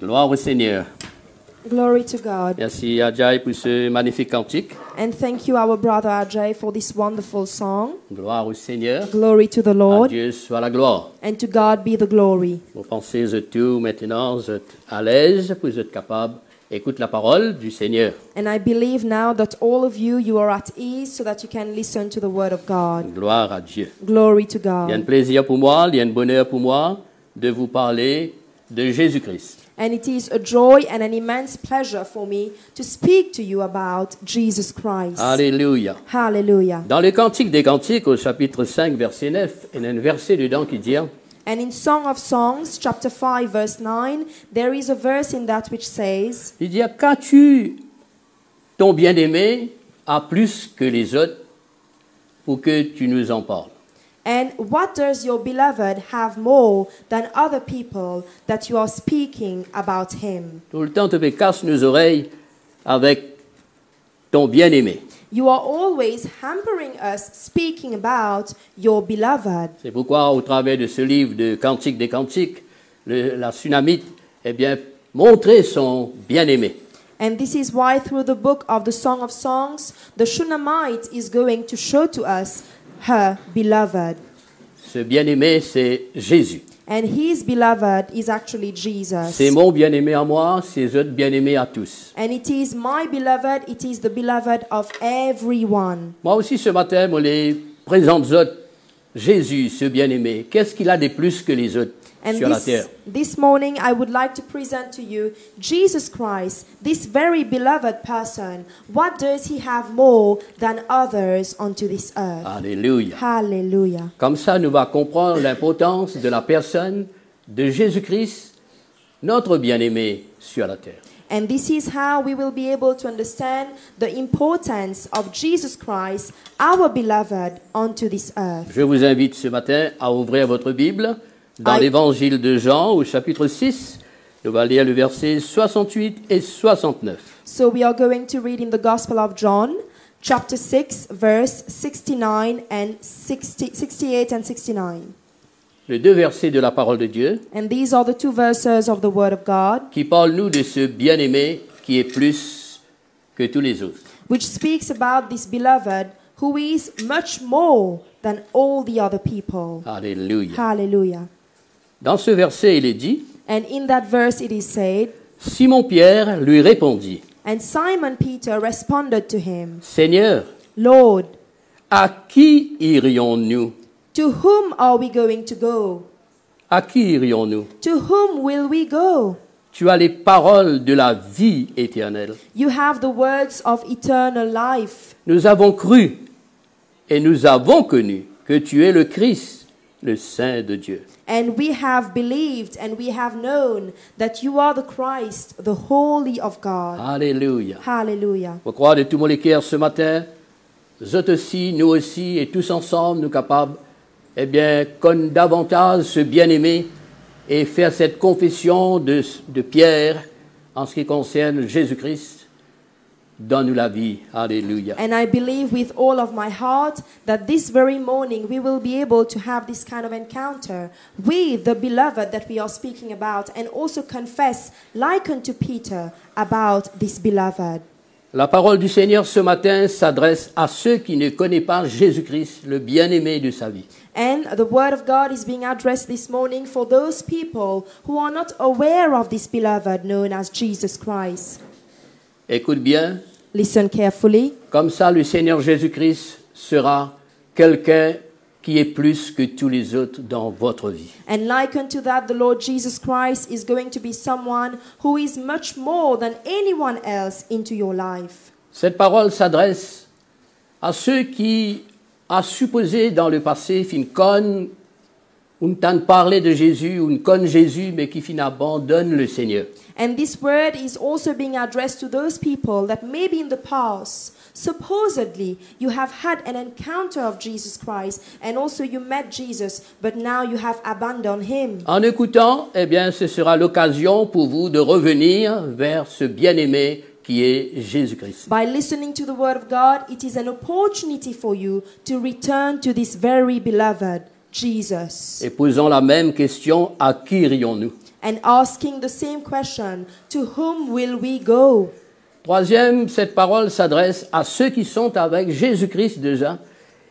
Gloire au Seigneur. Glory to God. Merci Ajay pour ce magnifique cantique. And thank you, our brother Ajay, for this wonderful song. Gloire au Seigneur. Glory to the À Lord. Dieu soit la gloire. And to God be the glory. Vous pensez tout maintenant, vous êtes à l'aise, vous êtes capable. Écoute la parole du Seigneur. And I believe now that all of you, you are at ease so that you can listen to the word of God. Gloire à Dieu. Glory to Il y a un God. plaisir pour moi, il y a un bonheur pour moi de vous parler de Jésus-Christ. And it is a joy and an immense pleasure for me to speak to you about Jesus Christ. Alléluia. Hallelujah. Dans le Cantique des Cantiques, au chapitre 5, verset 9, il y a un verset dedans qui dit And in Song of Songs, chapter 5, verse 9, there is a verse in that which says, il dit, qu'as-tu ton bien-aimé à plus que les autres pour que tu nous en parles? and what does your beloved have more than other people that you are speaking about him? Tout le temps, tu me casses nos oreilles avec ton bien-aimé. You are always hampering us speaking about your beloved. C'est pourquoi, au travers de ce livre de Cantique des Cantiques, la Sunamite, eh bien, montrait son bien-aimé. And this is why through the book of the Song of Songs, the Shunammite is going to show to us her beloved. Ce bien-aimé, c'est Jésus. And his beloved is actually Jesus. C'est mon bien-aimé à moi, c'est autres bien-aimés à tous. And it is my beloved, it is the beloved of everyone. Moi aussi, ce matin, je les présente aux autres Jésus, ce bien-aimé. Qu'est-ce qu'il a de plus que les autres And sur la terre? this morning I would like to present to you Jesus Christ, this very beloved person. What does he have more than others onto this earth? Alléluia. Hallelujah. Comme ça, nous allons comprendre l'importance de la personne de Jésus-Christ, notre bien-aimé sur la terre. And this is how we will be able to understand the importance of Jesus Christ, our beloved, onto this earth. Je vous invite ce matin à ouvrir votre Bible dans l'évangile de Jean au chapitre 6. Nous allons lire le verset 68 et 69. So we are going to read in the Gospel of John, chapter 6, verse 69 and 68 and 69. Les deux versets de la parole de Dieu And these are the two verses of the Word of God, qui parlent nous de ce bien-aimé qui est plus que tous les autres. which speaks about this beloved who is much more than all the other people. Alléluia. Hallelujah. Dans ce verset, il est dit, And in that verse it is said, Simon-Pierre lui répondit, and Simon Peter responded to him, Seigneur, Lord, à qui irions-nous? to whom are we going to go? À qui irions-nous? To whom will we go? Tu as les paroles de la vie éternelle. You have the words of eternal life. Nous avons cru et nous avons connu que tu es le Christ, le Saint de Dieu. And we have believed and we have known that you are the Christ, the Holy of God. Alléluia. Hallelujah. Je crois de tout mon cœur ce matin, vous aussi, nous aussi, et tous ensemble, nous capables, eh bien, connaître davantage ce bien-aimé et faire cette confession de Pierre en ce qui concerne Jésus-Christ. Donne-nous la vie. Alléluia. And I believe with all of my heart that this very morning we will be able to have this kind of encounter with the beloved that we are speaking about and also confess, like unto Peter, about this beloved. La parole du Seigneur ce matin s'adresse à ceux qui ne connaissent pas Jésus-Christ, le bien-aimé de sa vie. And the word of God is being addressed this morning for those people who are not aware of this beloved known as Jesus Christ. Écoute bien, Listen carefully. comme ça le Seigneur Jésus-Christ sera quelqu'un qui est plus que tous les autres dans votre vie. And like unto that, the Lord Jesus Christ is going to be someone who is much more than anyone else into your life. Cette parole s'adresse à ceux qui ont supposé dans le passé qu'ils connaissent ou n'entendent parler de Jésus ou ne connaissent Jésus mais qui finalement abandonnent le Seigneur. And this word is also being addressed to those people that maybe in the past, supposedly, you have had an encounter of Jesus Christ and also you met Jesus, but now you have abandoned him. En écoutant, eh bien, ce sera l'occasion pour vous de revenir vers ce bien-aimé qui est Jésus-Christ. By listening to the word of God, it is an opportunity for you to return to this very beloved Jesus. Et posons la même question, à qui irions-nous? and asking the same question, to whom will we go? Troisième, cette parole s'adresse à ceux qui sont avec Jésus-Christ déjà.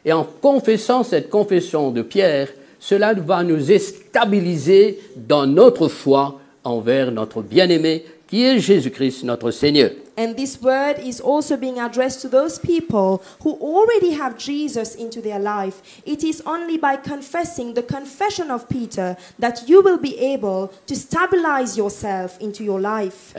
Et en confessant cette confession de Pierre, cela va nous stabiliser dans notre foi envers notre bien-aimé qui est Jésus-Christ, notre Seigneur. And this word is also being addressed to those people who already have Jesus into their life. It is only by confessing the confession of Peter that you will be able to stabilize yourself into your life.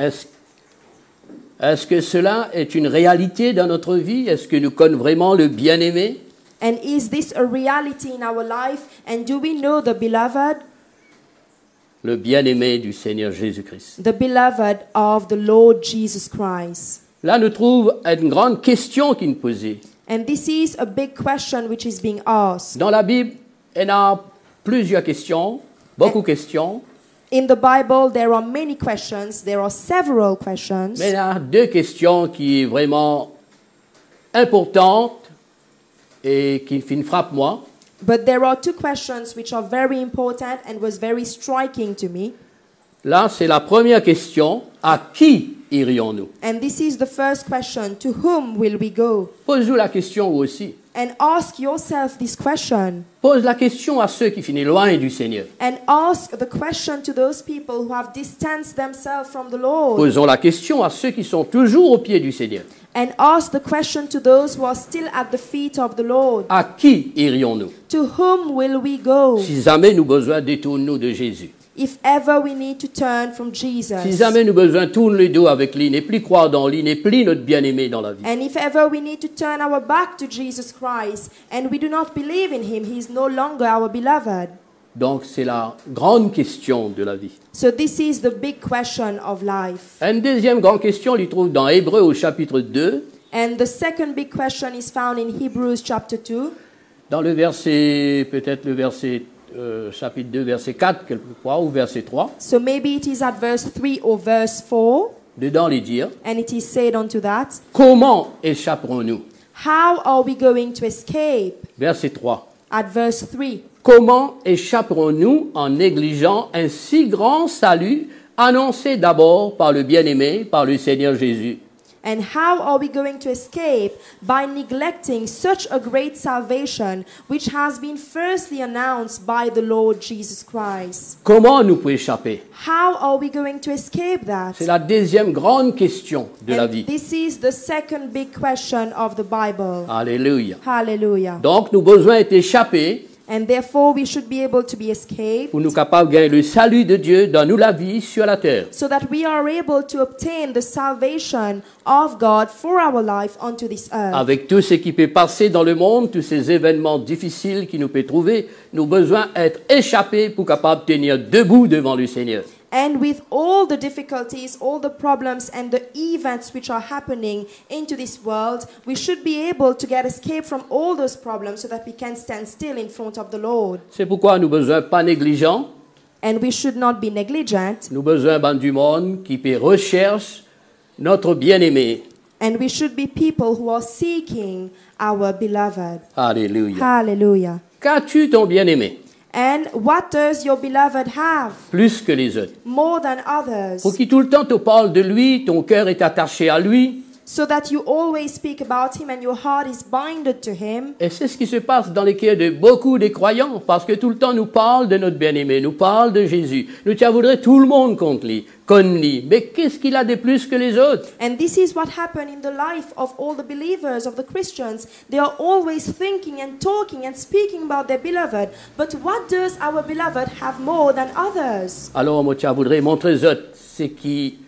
Est-ce que cela est une réalité dans notre vie? Est-ce que nous connaissons vraiment le bien-aimé? And is this a reality in our life? And do we know the beloved? Le bien-aimé du Seigneur Jésus-Christ. The beloved of the Lord Jesus Christ. Là, nous trouvons une grande question qui nous posée. And this is a big question which is being asked. Dans la Bible, il y a plusieurs questions, beaucoup de questions. In the Bible, there are many questions. There are several questions. Mais il y a deux questions qui sont vraiment importantes et qui me frappent moi. But there are two questions which are very important and was very striking to me. Là, c'est la première question. À qui irions-nous? And this is the first question. To whom will we go? Pose-vous la question vous aussi. And ask yourself this question. Pose la question à ceux qui finissent loin du Seigneur. And ask the question to those people who have distanced themselves from the Lord. Posons la question à ceux qui sont toujours au pied du Seigneur. And ask the question to those who are still at the feet of the Lord. À qui irions-nous? To whom will we go? Si jamais nous besoin détourner-nous de Jésus. If ever we need to turn from Jesus. Si jamais nous besoin tourner le dos avec lui, n'est plus croire dans lui, n'est plus notre bien-aimé dans la vie. And if ever we need to turn our back to Jesus Christ and we do not believe in him, he is no longer our beloved. Donc c'est la grande question de la vie. So this is the big question of life. Une deuxième grande question, on l'y trouve dans Hébreux au chapitre 2, And the second big question is found in Hebrews chapter 2. dans le verset, peut-être le verset chapitre 2, verset 4, quelquefois, ou verset 3. So maybe it is at verse 3 or verse 4. Dedans, les dire, And it is said unto that, comment échapperons-nous? how are we going to escape? Verset 3. At verse 3. Comment échapperons-nous en négligeant un si grand salut annoncé d'abord par le bien-aimé, par le Seigneur Jésus? And how are we going to escape by neglecting such a great salvation which has been firstly announced by the Lord Jesus Christ? Comment nous pouvons échapper? How are we going to escape that? C'est la deuxième grande question de la And vie. this is the second big question of the Bible. Alléluia. Hallelujah. Donc, nous avons besoin d'échapper And therefore we should be able to be escaped pour nous capables de gagner le salut de Dieu dans nous la vie sur la terre. so that we are able to obtain the salvation of God for our life onto this earth. Avec tout ce qui peut passer dans le monde, tous ces événements difficiles qui nous peuvent trouver, nous avons besoin d'être échappés pour capables de tenir debout devant le Seigneur. And with all the difficulties, all the problems and the events which are happening into this world, we should be able to get escape from all those problems so that we can stand still in front of the Lord. C'est pourquoi nous avons besoin pas négligents, And we should not be negligent. nous avons besoin du monde qui peut rechercher notre bien-aimé. And we should be people who are seeking our beloved. Alléluia. Hallelujah. Qu'as-tu ton bien-aimé? And what does your beloved have Plus que les autres. more than others? Pour qui tout le temps te parle de lui, ton cœur est attaché à lui. So that you always speak about him and your heart is binded to him. Et c'est ce qui se passe dans les cœurs de beaucoup des croyants, parce que tout le temps nous parle de notre bien-aimé, nous parle de Jésus. Nous tiens voudrait tout le monde contre lui, comme lui. Mais qu'est-ce qu'il a de plus que les autres? And this is what happened in the life of all the believers, of the Christians. They are always thinking and talking and speaking about their beloved. But what does our beloved have more than others? Alors, moi, tiens voudrais montrer aux autres ce qui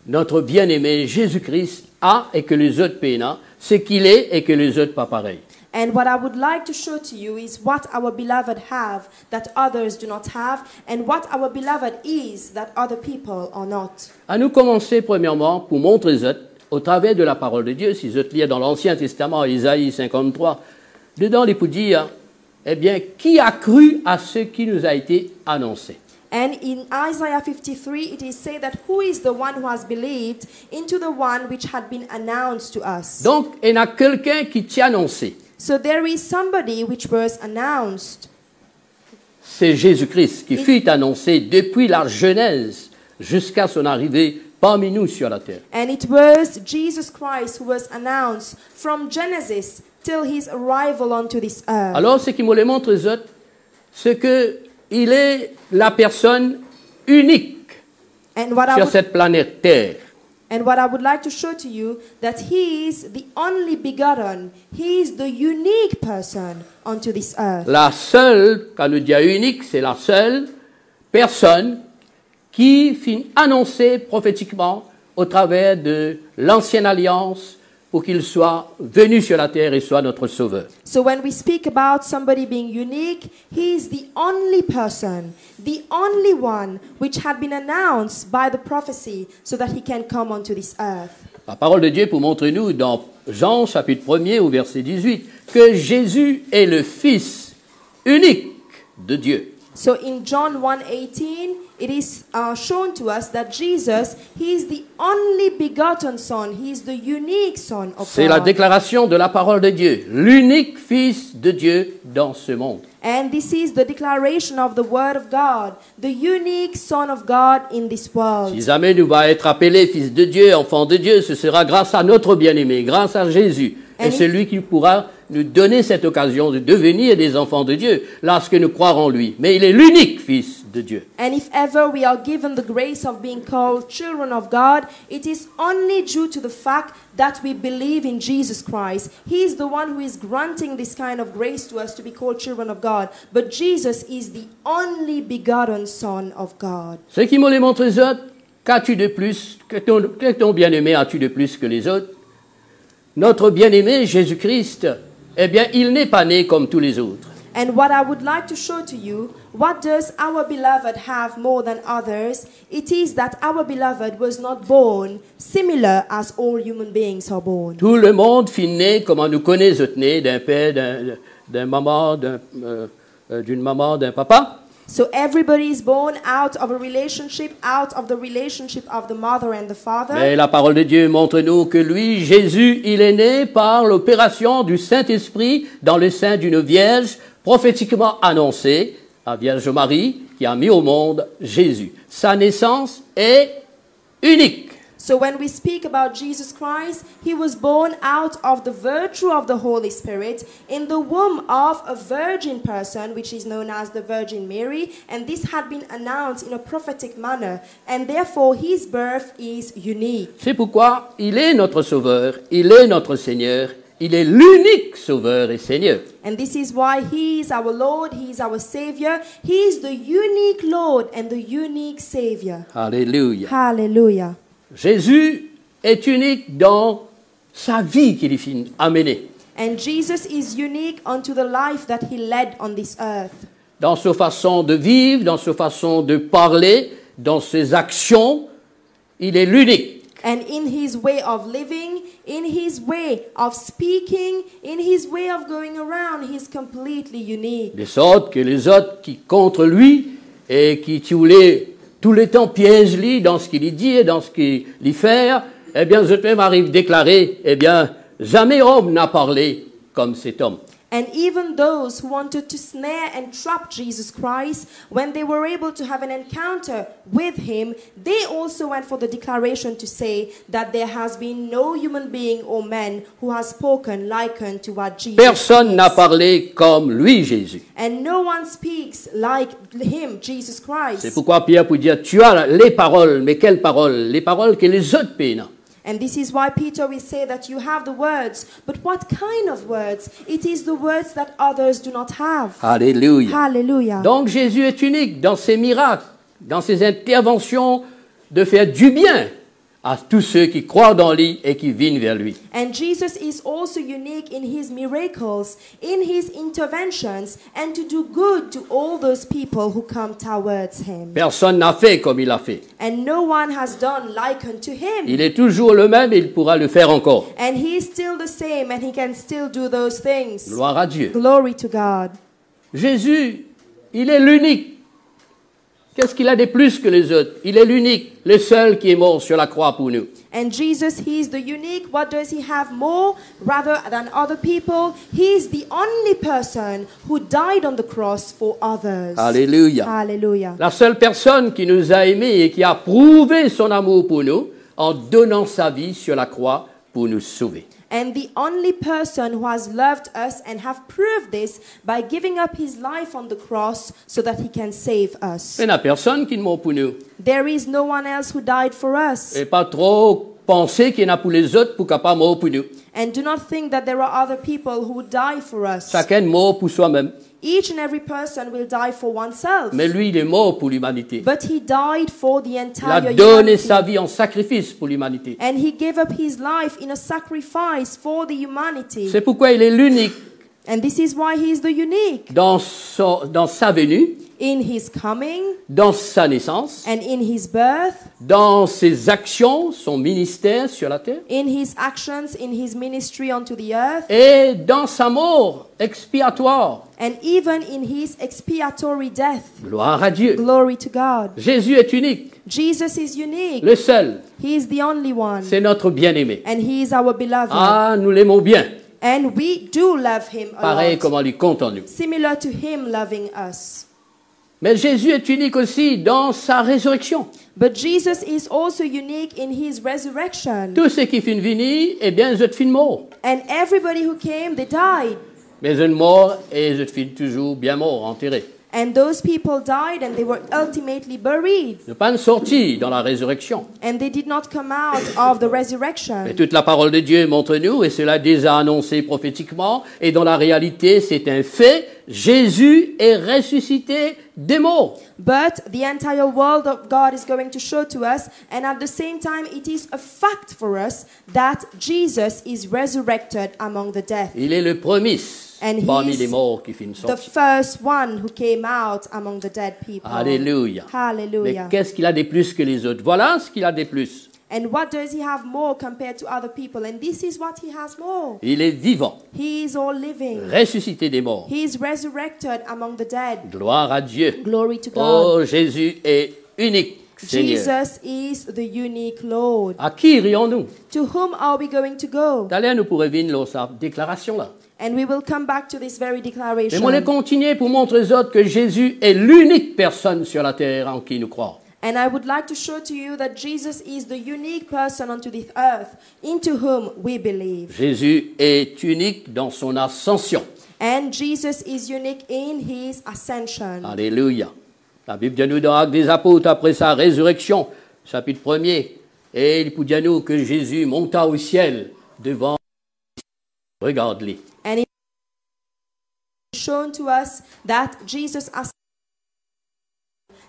notre bien-aimé Jésus-Christ a et que les autres peinent, ce qu'il est et que les autres pas pareil. And what I would like to show to you is what our beloved have that others do not have, and what our beloved is that other people are not. À nous commencer premièrement pour montrer aux autres, au travers de la parole de Dieu, si vous êtes lire dans l'Ancien Testament, Isaïe 53, dedans il peut dire, eh bien, qui a cru à ce qui nous a été annoncé? And in Isaiah 53, it is said that who is the one who has believed into the one which had been announced to us. Donc, il y a quelqu'un qui t'a annoncé. So there is somebody which was announced. c'est Jésus-Christ qui fut annoncé depuis la Genèse jusqu'à son arrivée parmi nous sur la terre. And it was Jesus Christ who was announced from Genesis till his arrival onto this earth. Alors, ce qui me le montre, les autres, c'est qu'il est la personne unique And what sur cette planète Terre. I would like to show to you that he is the only begotten. He is the unique person onto this earth. La seule, quand nous disons unique, c'est la seule personne qui fut annoncée prophétiquement au travers de l'ancienne alliance pour qu'il soit venu sur la terre et soit notre sauveur. So when we speak about somebody being unique, he is the only person, the only one which had been announced by the prophecy so that he can come onto this earth. La parole de Dieu pour montrer nous dans Jean chapitre 1er au verset 18 que Jésus est le Fils unique de Dieu. So in John 1:18, it is shown to us that Jesus, he is the only begotten Son. He is the unique Son of C'est la God. déclaration de la parole de Dieu, l'unique Fils de Dieu dans ce monde. And this is the declaration of the Word of God, the unique Son of God in this world. Si jamais nous va être appelé Fils de Dieu, enfant de Dieu, ce sera grâce à notre bien-aimé, grâce à Jésus. Et c'est lui qui pourra nous donner cette occasion de devenir des enfants de Dieu lorsque nous croirons en lui. Mais il est l'unique Fils de Dieu. And if ever we are given the grace of being called children of God, it is only due to the fact that we believe in Jesus Christ. He is the one who is granting this kind of grace to us to be called children of God. But Jesus is the only begotten Son of God. Ce qui me le montre les autres, qu'as-tu de plus, que ton bien-aimé as-tu de plus que les autres? Notre bien-aimé Jésus-Christ, eh bien, il n'est pas né comme tous les autres. And what I would like to show to you, what does our beloved have more than others? It is that our beloved was not born similar as all human beings are born. Tout le monde fut né comme on nous connaît, né d'un père, d'une maman, d'un papa. So everybody is born out of a relationship, out of the relationship of the mother and the father. Mais la parole de Dieu montre-nous que lui, Jésus, il est né par l'opération du Saint-Esprit dans le sein d'une vierge prophétiquement annoncée, la Vierge Marie, qui a mis au monde Jésus. Sa naissance est unique. So when we speak about Jesus Christ, he was born out of the virtue of the Holy Spirit in the womb of a virgin person, which is known as the Virgin Mary, and this had been announced in a prophetic manner, and therefore his birth is unique. C'est pourquoi il est notre Sauveur, il est notre Seigneur, il est l'unique Sauveur et Seigneur. And this is why he is our Lord, he is our Savior, he is the unique Lord and the unique Savior. Alléluia. Hallelujah. Jésus est unique dans sa vie qu'il a menée. And Jesus is unique unto the life that he led on this earth. Dans sa façon de vivre, dans sa façon de parler, dans ses actions, il est l'unique. And in his way of living, in his way of speaking, in his way of going around, he's completely unique. De sorte que les autres qui contre lui et qui tous les temps piègent lui dans ce qu'il dit et dans ce qu'il fait, eh bien, je peux m'arrive déclarer, eh bien, jamais homme n'a parlé comme cet homme. And even those who wanted to snare and trap Jesus Christ, when they were able to have an encounter with him, they also went for the declaration to say that there has been no human being or man who has spoken like unto what Jesus Personne n'a speaks. parlé comme lui, Jésus. And no one speaks like him, Jesus Christ. C'est pourquoi Pierre peut dire, tu as les paroles, mais quelles paroles? Les paroles que les autres pays n'ont. And this is why Peter will say that you have the words. But what kind of words? It is the words that others do not have. Alléluia. Hallelujah. Donc Jésus est unique dans ses miracles, dans ses interventions de faire du bien à tous ceux qui croient dans lui et qui viennent vers lui. And Jesus is also unique in his miracles, in his interventions, and to do good to all those people who come towards him. Personne n'a fait comme il a fait. And no one has done like unto him. Il est toujours le même et il pourra le faire encore. And he is still the same, and he can still do those things. Gloire à Dieu. Glory to God. Jésus, il est l'unique Qu'est-ce qu'il a de plus que les autres? Il est l'unique, le seul qui est mort sur la croix pour nous. And Jesus, he is the unique. What does he have more rather than other people? He is the only person who died on the cross for others. Alléluia. Hallelujah. La seule personne qui nous a aimés et qui a prouvé son amour pour nous en donnant sa vie sur la croix pour nous sauver. And the only person who has loved us and have proved this by giving up his life on the cross so that he can save us. Il n'y a personne qui est mort pour nous. There is no one else who died for us. Et pas trop penser qu'il y en a pour les autres pour qu'à pas mort pour nous. And do not think that there are other people who would die for us. Chacun est mort pour soi-même. Each and every person will die for oneself. Mais lui, il est mort pour l'humanité. But he died for the Il a entire donné humanity. sa vie en sacrifice pour l'humanité. And he gave up his life in a sacrifice for the humanity. C'est pourquoi il est l'unique And this is why he is the unique. dans sa venue, In his coming dans sa naissance, and in his birth, dans ses actions, son ministère sur la terre, in his actions, in his ministry onto the earth, et dans sa mort expiatoire. and even in his expiatory death. Gloire à Dieu. Glory to God. Jésus est unique, Jesus is unique. le seul. He is the only one. C'est notre bien-aimé. And he is our beloved. Ah, nous l'aimons bien. And we do love him a Pareil lot. comme on lui compte en nous. Similar to him loving us. Mais Jésus est unique aussi dans sa résurrection. But Jesus is also unique in his resurrection. Tous ceux qui finissent venir, eh bien, ils finissent morts. And everybody who came, they died. Mais ils morts et ils finissent toujours bien morts, enterrés. And those people died and they were ultimately buried. Ils ne sont pas sortis dans la résurrection. And they did not come out of the Mais resurrection. toute la parole de Dieu montre-nous, et cela est déjà annoncé prophétiquement, et dans la réalité, c'est un fait, Jésus est ressuscité des morts. But the entire world of God is going to show to us, and at the same time, it is a fact for us that Jesus is resurrected among the dead. Il est le premier And parmi he's les morts qui finissent The sortis. first one who came out among the dead people. Alléluia. Mais Hallelujah. qu'est-ce qu'il a de plus que les autres? Voilà ce qu'il a de plus. And what does he have more compared to other people? And this is what he has more. Il est vivant, He is all living. ressuscité des morts. He is resurrected among the dead. Gloire à Dieu. Glory to God. Oh, Jésus est unique, Seigneur. Jesus is the unique Lord. À qui irions-nous? To whom are we going to go? D'aller nous pour revenir dans sa déclaration là. And we will come back to this very Mais declaration. on vais continuer pour montrer aux autres que Jésus est l'unique personne sur la terre en qui nous croyons. And I would like to show to you that Jesus is the unique person onto this earth into whom we believe. Jésus est unique dans son ascension. And Jesus is unique in his ascension. Alléluia. La Bible dit nous dans Actes des Apôtres, après sa résurrection, chapitre 1er, et il peut dire nous que Jésus monta au ciel devant. Regarde-les. And it is shown to us that Jesus ascended.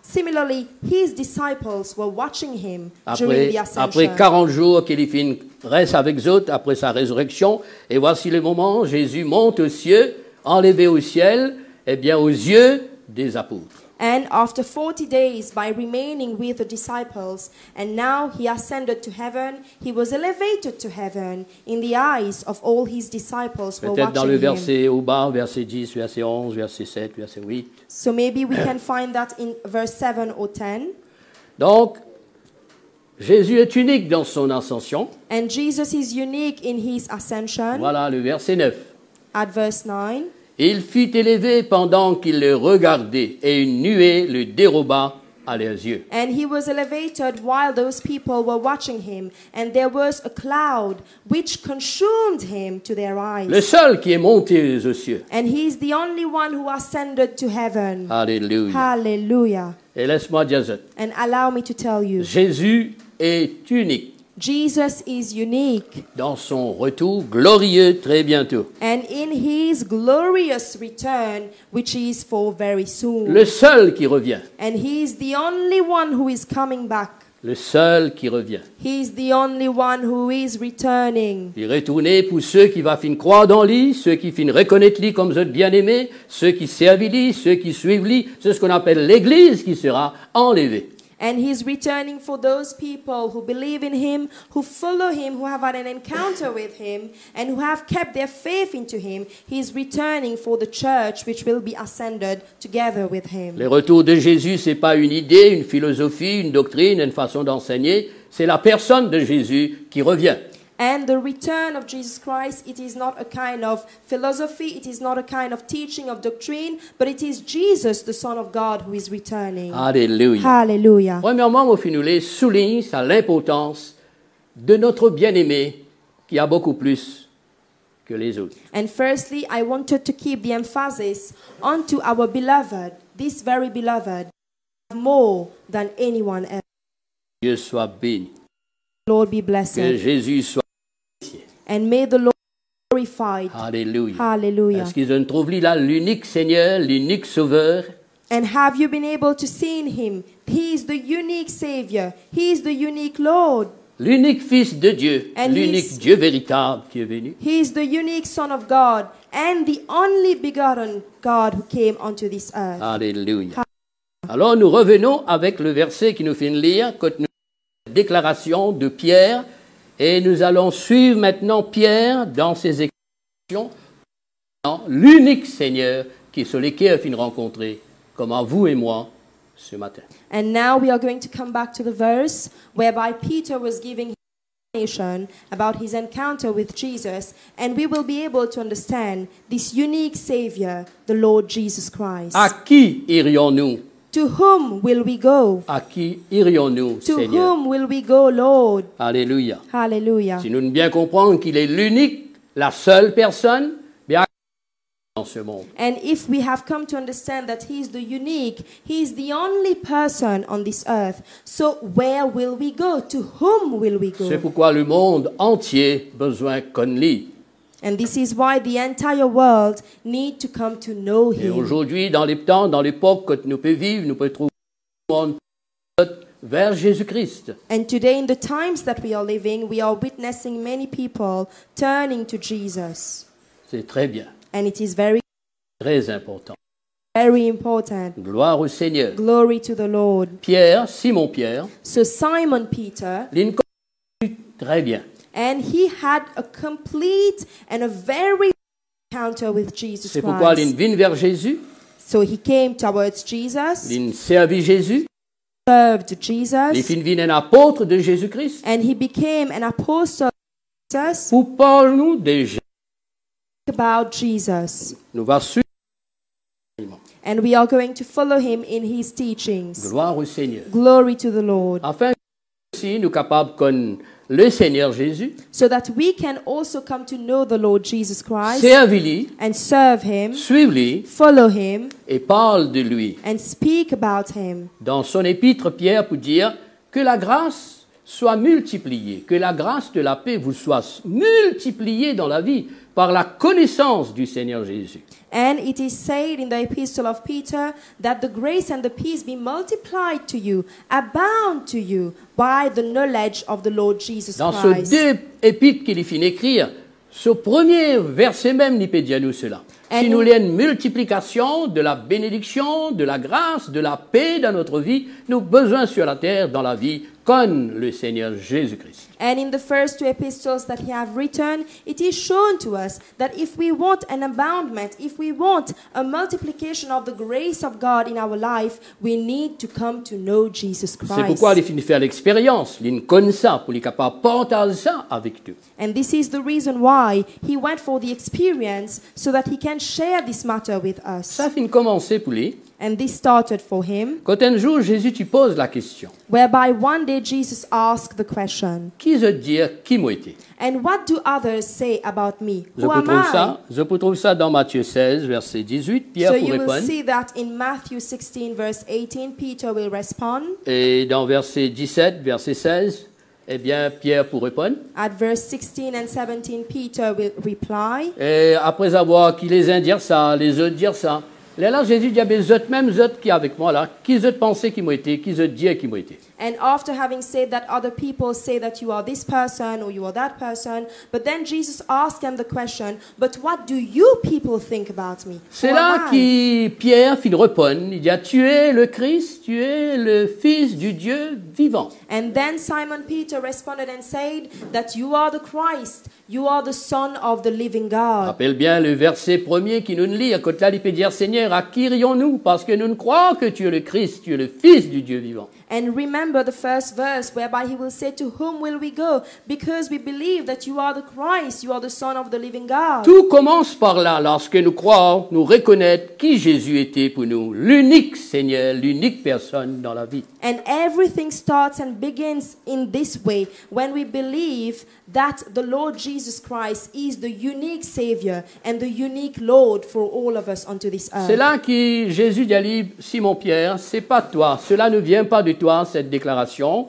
Similarly, his disciples were watching him during the Après ascension. 40 jours qu'il reste avec eux autres, après sa résurrection, et voici le moment, Jésus monte aux cieux, enlevé au ciel, eh bien aux yeux des apôtres. And after 40 days, by remaining with the disciples, and now he ascended to heaven, he was elevated to heaven in the eyes of all his disciples who were Peut-être dans le watching him. verset au bas, verset 10, verset 11, verset 7, verset 8. So maybe we can find that in verse 7 or 10. Donc, Jésus est unique dans son ascension. And Jesus is unique in his ascension. Voilà le verset 9. At verse 9. Il fut élevé pendant qu'il le regardait, et une nuée le déroba à leurs yeux. And he was elevated while those people were watching him, and there was a cloud which consumed him to their eyes. Le seul qui est monté aux cieux. And he is the only one who ascended to heaven. Alléluia. Hallelujah. Et laisse-moi dire ça. And allow me to tell you, Jésus est unique Jesus is unique. dans son retour glorieux très bientôt. And in his glorious return, which is for very soon. Le seul qui revient. And he is the only one who is coming back. Le seul qui revient. He is the only one who is returning. Il est retourné pour ceux qui vont fin croire dans lui, ceux qui fin reconnaître lui comme eux bien-aimés, ceux qui servent lui, ceux qui suivent lui. C'est ce qu'on appelle l'Église qui sera enlevée. And he's returning for those people who believe in him, who follow him, who have had an encounter with him, and who have kept their faith into him. He's returning for the church which will be ascended together with him. Le retour de Jésus, c'est pas une idée, une philosophie, une doctrine, une façon d'enseigner. C'est la personne de Jésus qui revient. And the return of Jesus Christ, it is not a kind of philosophy, it is not a kind of teaching of doctrine, but it is Jesus, the Son of God, who is returning. Alléluia. Hallelujah. Premièrement, mon finoulet souligne l'importance de notre bien-aimé qui a beaucoup plus que les autres. And firstly, I wanted to keep the emphasis onto our beloved, this very beloved, more than anyone else. Dieu soit béni. Lord be Que blessed. Jésus soit And may the Lord be glorified. Alléluia. Hallelujah. Est-ce qu'ils ont trouvé là l'unique Seigneur, l'unique Sauveur? And have you been able to see in him? He is the unique Savior. He is the unique Lord. L'unique Fils de Dieu, And l'unique he's- Dieu véritable qui est venu. He is the unique Son of God and the only begotten God who came onto this earth. Alléluia. Alors nous revenons avec le verset qui nous fait lire, la déclaration de Pierre, et nous allons suivre maintenant Pierre dans ses explications, l'unique Seigneur qui est sur lesquels il a rencontré, comme à vous et moi ce matin. And now we are going to come back to the verse whereby Peter was giving his explanation about his encounter with Jesus, and we will be able to understand this unique Savior, the Lord Jesus Christ. À qui irions-nous? To whom will we go? À qui irions-nous, To Seigneur? whom will we go, Lord? Alléluia. Hallelujah. Si nous devons bien comprendre qu'il est l'unique, la seule personne, bien dans ce monde. And if we have come to understand that He is the unique, He is the only person on this earth, so where will we go? To whom will we C'est go? pourquoi le monde entier a besoin qu'on lit. And this is why the entire world need to come to know Et Him. aujourd'hui, dans les temps, dans l'époque que nous pouvons vivre, nous pouvons trouver le monde vers Jésus-Christ. And today, in the times that we are living, we are witnessing many people turning to Jesus. C'est très bien, And it is very, très important. very important. Gloire au Seigneur. Glory to the Lord. Pierre, Simon Pierre, So Simon Peter, il connaît très bien. and he had a complete and a very encounter with Jesus C'est pourquoi il Christ. vient vers Jésus, So he came towards Jesus, il servit Jésus, served il Jesus, finit un apôtre de Jésus-Christ. and he became an apostle of Jesus. Pour parler de Jésus, About Jesus. nous va suivre. And we are going to follow him in his teachings. Gloire au Seigneur. Glory to the Lord. Afin que aussi nous capables comme le Seigneur Jésus, So that we can also come to know the Lord Jesus Christ servis-lui, and serve him, suivez-lui follow him, et parle de lui. and speak about him. Dans son épître, Pierre pour dire que la grâce soit multipliée, que la grâce de la paix vous soit multipliée dans la vie par la connaissance du Seigneur Jésus. And it is said in the epistle of Peter that the grace and the peace be multiplied to you, abound to you by the knowledge of the Lord Jesus Dans ce Christ. deux épîtres qu'il finit d'écrire, ce premier verset même nous peut dire nous cela. Si nous avons une multiplication de la bénédiction, de la grâce, de la paix dans notre vie, nous avons besoin sur la terre, dans la vie, comme le Seigneur Jésus-Christ. And in the first two epistles that he have written, it is shown to us that if we want an aboundment, if we want a multiplication of the grace of God in our life, we need to come to know Jesus C'est Christ. pourquoi il finit faire l'expérience, il connaît ça, pour être capable de partager ça avec nous. And this is the reason why he went for the experience, so that he can share this matter with us. Ça finit commencer pour lui. And this started for him, Quand un jour Jésus tu poses la question, whereby one day Jesus asked the question, qui veut dire qui moi été? and what do others say about me? Je Who peux am I? trouver ça dans Matthieu 16, verset 18, Pierre So pour you will répondre, see that in Matthew 16, verse 18, Peter will respond. et dans verset 17, verset 16, eh bien Pierre pour répondre. At verse 16 and 17, Peter will reply. Et après avoir qu'ils les uns dire ça, les autres dire ça, Là, Jésus dit, mais zot, même zot qui est avec moi là, qui zot pensez qui m'a été, qui zot dit qui m'a été. And after having said that, other people say that you are this person or you are that person. But then Jesus asked them the question, but what do you people think about me? C'est Who là am I? que Pierre fit répondre. Il dit, tu es le Christ, tu es le Fils du Dieu vivant. And then Simon Peter responded and said that you are the Christ, you are the Son of the living God. Rappelle bien le verset premier qui nous lit. À côté là, il peut dire, Seigneur, à qui irions-nous? Parce que nous ne croyons que tu es le Christ, tu es le Fils du Dieu vivant. And remember the first verse whereby he will say, to whom will we go? Because we believe that you are the Christ, you are the Son of the living God. Tout commence par là, lorsque nous croyons, nous reconnaître qui Jésus était pour nous, l'unique Seigneur, l'unique personne dans la vie. And everything starts and begins in this way, when we believe that the Lord Jesus Christ is the unique Savior and the unique Lord for all of us onto this C'est earth. là que Jésus dit à Simon-Pierre, c'est pas toi, cela ne vient pas de toi, cette déclaration,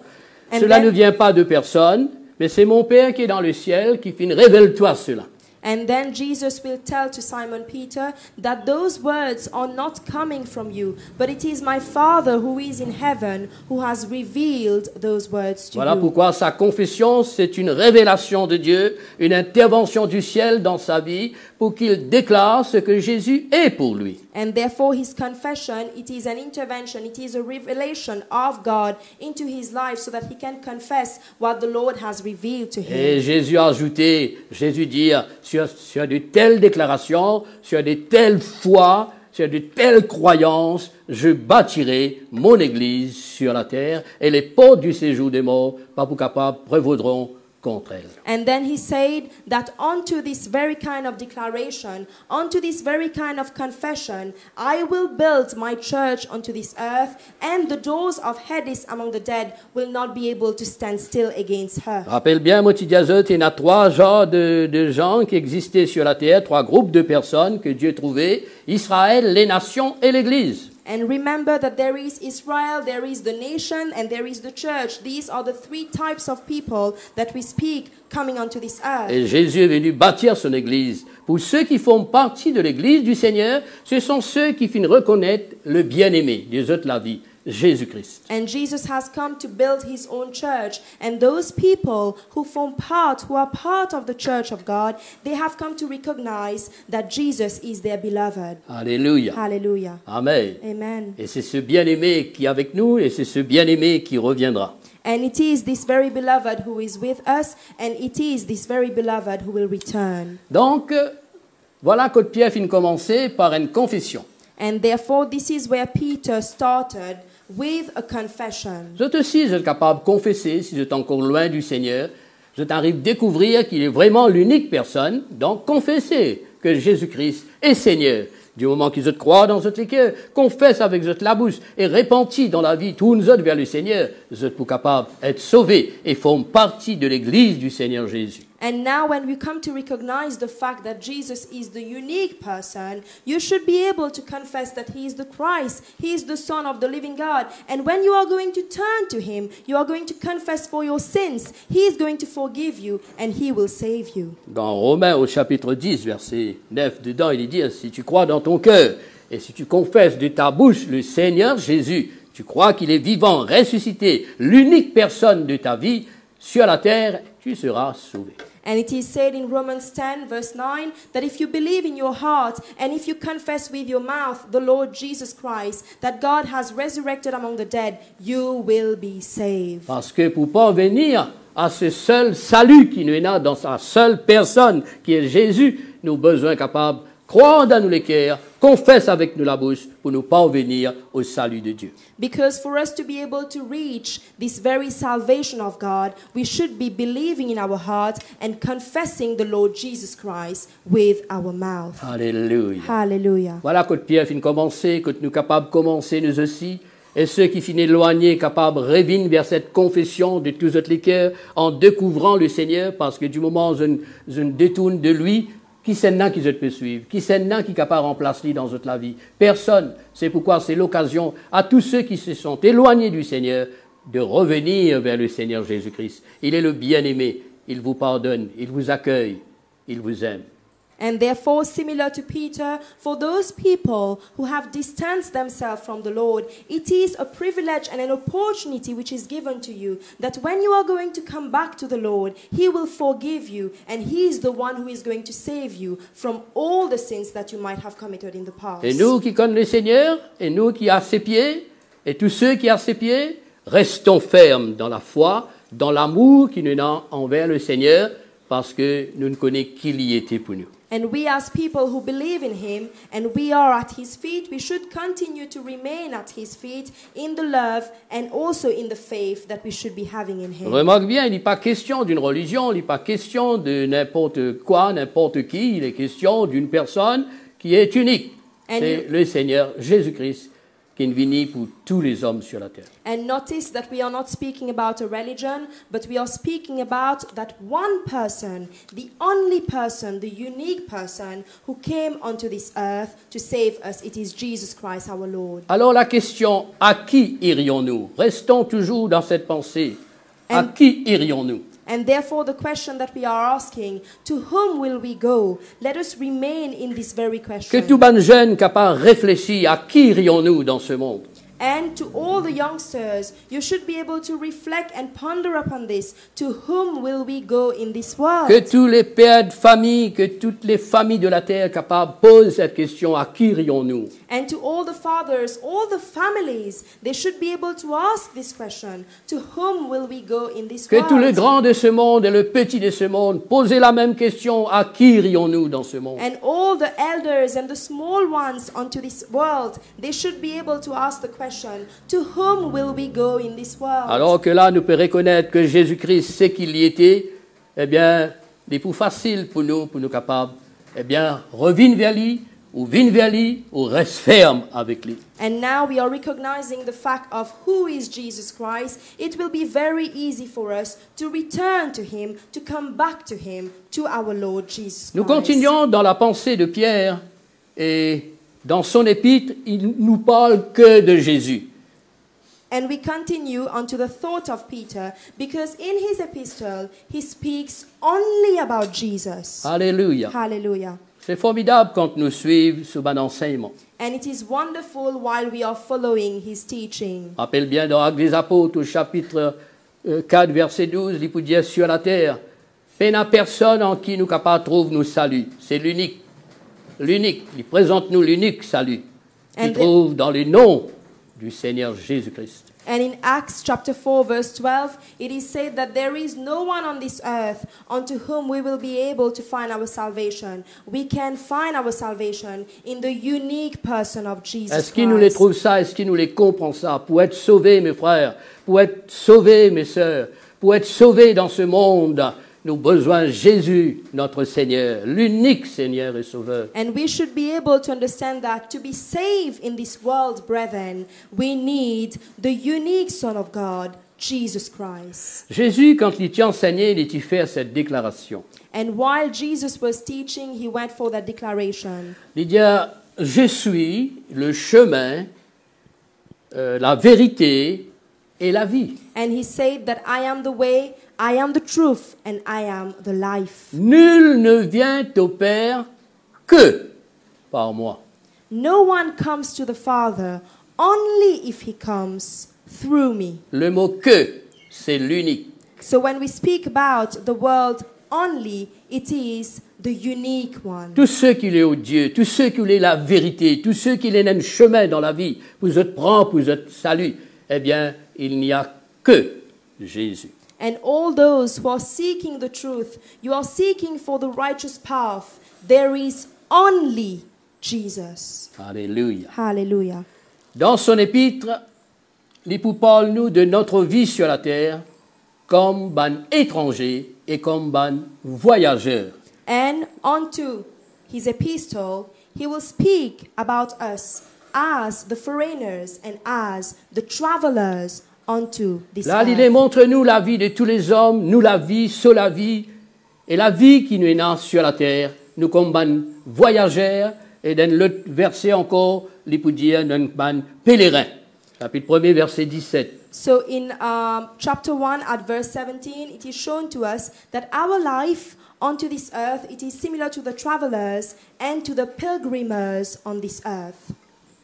And cela then- ne vient pas de personne, mais c'est mon Père qui est dans le ciel qui fait, révèle-toi cela. And then Jesus will tell to Simon Peter that those words are not coming from you, but it is my Father who is in heaven who has revealed those words to Voilà you. pourquoi sa confession, c'est une révélation de Dieu, une intervention du ciel dans sa vie pour qu'il déclare ce que Jésus est pour lui. And therefore his confession, it is an intervention, it is a revelation of God into his life so that he can confess what the Lord has revealed to Et him. Jésus a ajouté, Jésus dit, sur de telles déclarations, sur de telles foi, sur de telles croyances, je bâtirai mon église sur la terre et les portes du séjour des morts, pas pour capable, prévaudront contre elle. And then he said that onto this very kind of declaration, onto this very kind of confession, I will build my church onto this earth, and the doors of Hades among the dead will not be able to stand still against her. Rappelle bien, Motidiazot, il y a trois genres de gens qui existaient sur la terre, trois groupes de personnes que Dieu trouvait, Israël, les nations et l'Église. And remember that there is Israel, there is the nation, and there is the church. These are the three types of people that we speak coming onto this earth. Et Jésus est venu bâtir son Église. Pour ceux qui font partie de l'Église du Seigneur, ce sont ceux qui finissent reconnaître le bien-aimé des autres la vie, Jésus-Christ. And Jesus has come to build his own church. And those people who are part of the church of God, they have come to recognize that Jesus is their beloved. Alléluia. Hallelujah. Amen. Amen. Et c'est ce bien-aimé qui est avec nous et c'est ce bien-aimé qui reviendra. And it is this very beloved who is with us, and it is this very beloved who will return. Donc, voilà que Pierre finit commencer par une confession. And therefore, this is where Peter started with a confession. Vous êtes aussi, vous êtes capable de confesser, si vous êtes encore loin du Seigneur, vous êtes arrivé à découvrir qu'il est vraiment l'unique personne, donc confessez que Jésus-Christ est Seigneur. Du moment qu'ils êtes croient dans votre cœur, confesse avec votre la bouche et répandit dans la vie tous nous autres vers le Seigneur, vous êtes pour capable d'être sauvés et font partie de l'Église du Seigneur Jésus. And now when we come to recognize the fact that Jesus is the unique person, you should be able to confess that he is the Christ, he is the Son of the living God. And when you are going to turn to him, you are going to confess for your sins. He is going to forgive you and he will save you. Dans Romains au chapitre 10, verset 9, dedans, il est dit, si tu crois dans ton cœur et si tu confesses de ta bouche le Seigneur Jésus, tu crois qu'il est vivant, ressuscité, l'unique personne de ta vie sur la terre, tu seras sauvé. And it is said in Romans 10 verse 9 that if you believe in your heart and if you confess with your mouth the Lord Jesus Christ, that God has resurrected among the dead, you will be saved. Parce que pour parvenir à ce seul salut qui nous est là dans sa seule personne, qui est Jésus, nous avons besoin capables de croire dans nous les cœurs, confesse avec nous la bouche pour nous parvenir au salut de Dieu. Because for us to be able to reach this very salvation of God, we should be believing in our heart and confessing the Lord Jesus Christ with our mouth. Alléluia. Hallelujah. Voilà que Pierre finit commencer, que nous sommes capables de commencer nous aussi. Et ceux qui finissent éloignés, capables de revenir vers cette confession de tous autres les cœurs en découvrant le Seigneur, parce que du moment où je détourne de lui, qui c'est là qui peut suivre? Qui c'est là qui est capable de remplacer dans notre vie? Personne. C'est pourquoi c'est l'occasion à tous ceux qui se sont éloignés du Seigneur de revenir vers le Seigneur Jésus-Christ. Il est le bien-aimé. Il vous pardonne. Il vous accueille. Il vous aime. And therefore, similar to Peter, for those people who have distanced themselves from the Lord, it is a privilege and an opportunity which is given to you that when you are going to come back to the Lord, He will forgive you, and He is the one who is going to save you from all the sins that you might have committed in the past. Et nous qui connaissons le Seigneur, et nous qui à ses pieds, et tous ceux qui à ses pieds, restons fermes dans la foi, dans l'amour qui nous a envers le Seigneur, parce que nous ne connaissons qu'il y était pour nous. And we as people who believe in Him and we are at His feet, we should continue to remain at His feet in the love and also in the faith that we should be having in Him. Remarque bien, il n'est pas question d'une religion, il n'est pas question de n'importe quoi, n'importe qui, il est question d'une personne qui est unique. C'est le Seigneur Jésus-Christ qui est venu pour tous les hommes sur la terre. And notice that we are not speaking about a religion, but we are speaking about that one person, the only person, the unique person who came onto this earth to save us. It is Jesus Christ our Lord. Alors la question, à qui irions-nous? Restons toujours dans cette pensée. À qui irions-nous? And therefore the question that we are asking, to whom will we go? Let us remain in this very question. Que tout bon jeune capable de réfléchir, à qui irions-nous dans ce monde? And to all the youngsters, you should be able to reflect and ponder upon this. To whom will we go in this world? Que tous les pères de famille, que toutes les familles de la terre capables posent cette question, à qui irions-nous? And to all the fathers, all the families, they should be able to ask this question. To whom will we go in this Que world? tous les grands de ce monde et le petit de ce monde posent la même question, à qui irions-nous dans ce monde? And all the elders and the small ones onto this world, they should be able to ask the question, to whom will we go in this world? Alors que là, nous pouvons reconnaître que Jésus-Christ, c'est qu'il y était, eh bien, il est plus facile pour nous capables, eh bien, revenir vers lui, ou viens vers lui, ou reste ferme avec lui. And now we are recognizing the fact of who is Jesus Christ. It will be very easy for us to return to Him, to come back to Him, to our Lord Jesus Christ. Nous continuons dans la pensée de Pierre, et dans son épître, il nous parle que de Jésus. And we continue onto the thought of Peter, because in his epistle, he speaks only about Jesus. Alléluia. Hallelujah. C'est formidable quand nous suivons ce bon enseignement. And it is wonderful while we are following his teaching. Rappelle bien dans Actes des Apôtres, au chapitre 4, verset 12, il peut dire sur la terre, peine à personne en qui nous capables trouve nous salut. C'est l'unique. L'unique. Il présente nous l'unique salut. Qui trouve dans le nom du Seigneur Jésus-Christ. And in Acts chapter 4 verse 12, it is said that there is no one on this earth unto whom we will be able to find our salvation. We can find our salvation in the unique person of Jesus Christ. Est-ce qu'il nous les trouve ça? Est-ce qu'il nous les comprend ça? Pour être sauvés, mes frères, pour être sauvés, mes sœurs, pour être sauvés dans ce monde, nous avons besoin de Jésus, notre Seigneur, l'unique Seigneur et Sauveur. And we should be able to understand that to be saved in this world, brethren, we need the unique Son of God, Jesus Christ. Jésus, quand il t'a enseigné, il t'a fait cette déclaration. And while Jesus was teaching, he went for that declaration. Il dit, je suis le chemin, la vérité et la vie. And he said that I am the way, I am the truth, and I am the life. Nul ne vient au Père que par moi. No one comes to the Father only if he comes through me. Le mot que, c'est l'unique. So when we speak about the word only, it is the unique one. Tous ceux qui sont au Dieu, tous ceux qui ont la vérité, tous ceux qui ont un chemin dans la vie, vous êtes prend, vous êtes salut, eh bien, il n'y a que Jésus. And all those who are seeking the truth, you are seeking for the righteous path, there is only Jesus. Alléluia. Hallelujah. Dans son épître, l'Époux parle nous de notre vie sur la terre comme ban étranger et comme ban voyageur. And unto his epistle, he will speak about us as the foreigners and as the travelers unto this Là, il earth. montre-nous la vie de tous les hommes, nous la vie, sur la vie, et la vie qui nous est née sur la terre, nous comme ban voyageurs, et dans l'autre verset encore, il peut dire ban pèlerin. Chapitre 1, verset 17. So in chapter 1 at verse 17, it is shown to us that our life onto this earth, it is similar to the travelers and to the pilgrimers on this earth.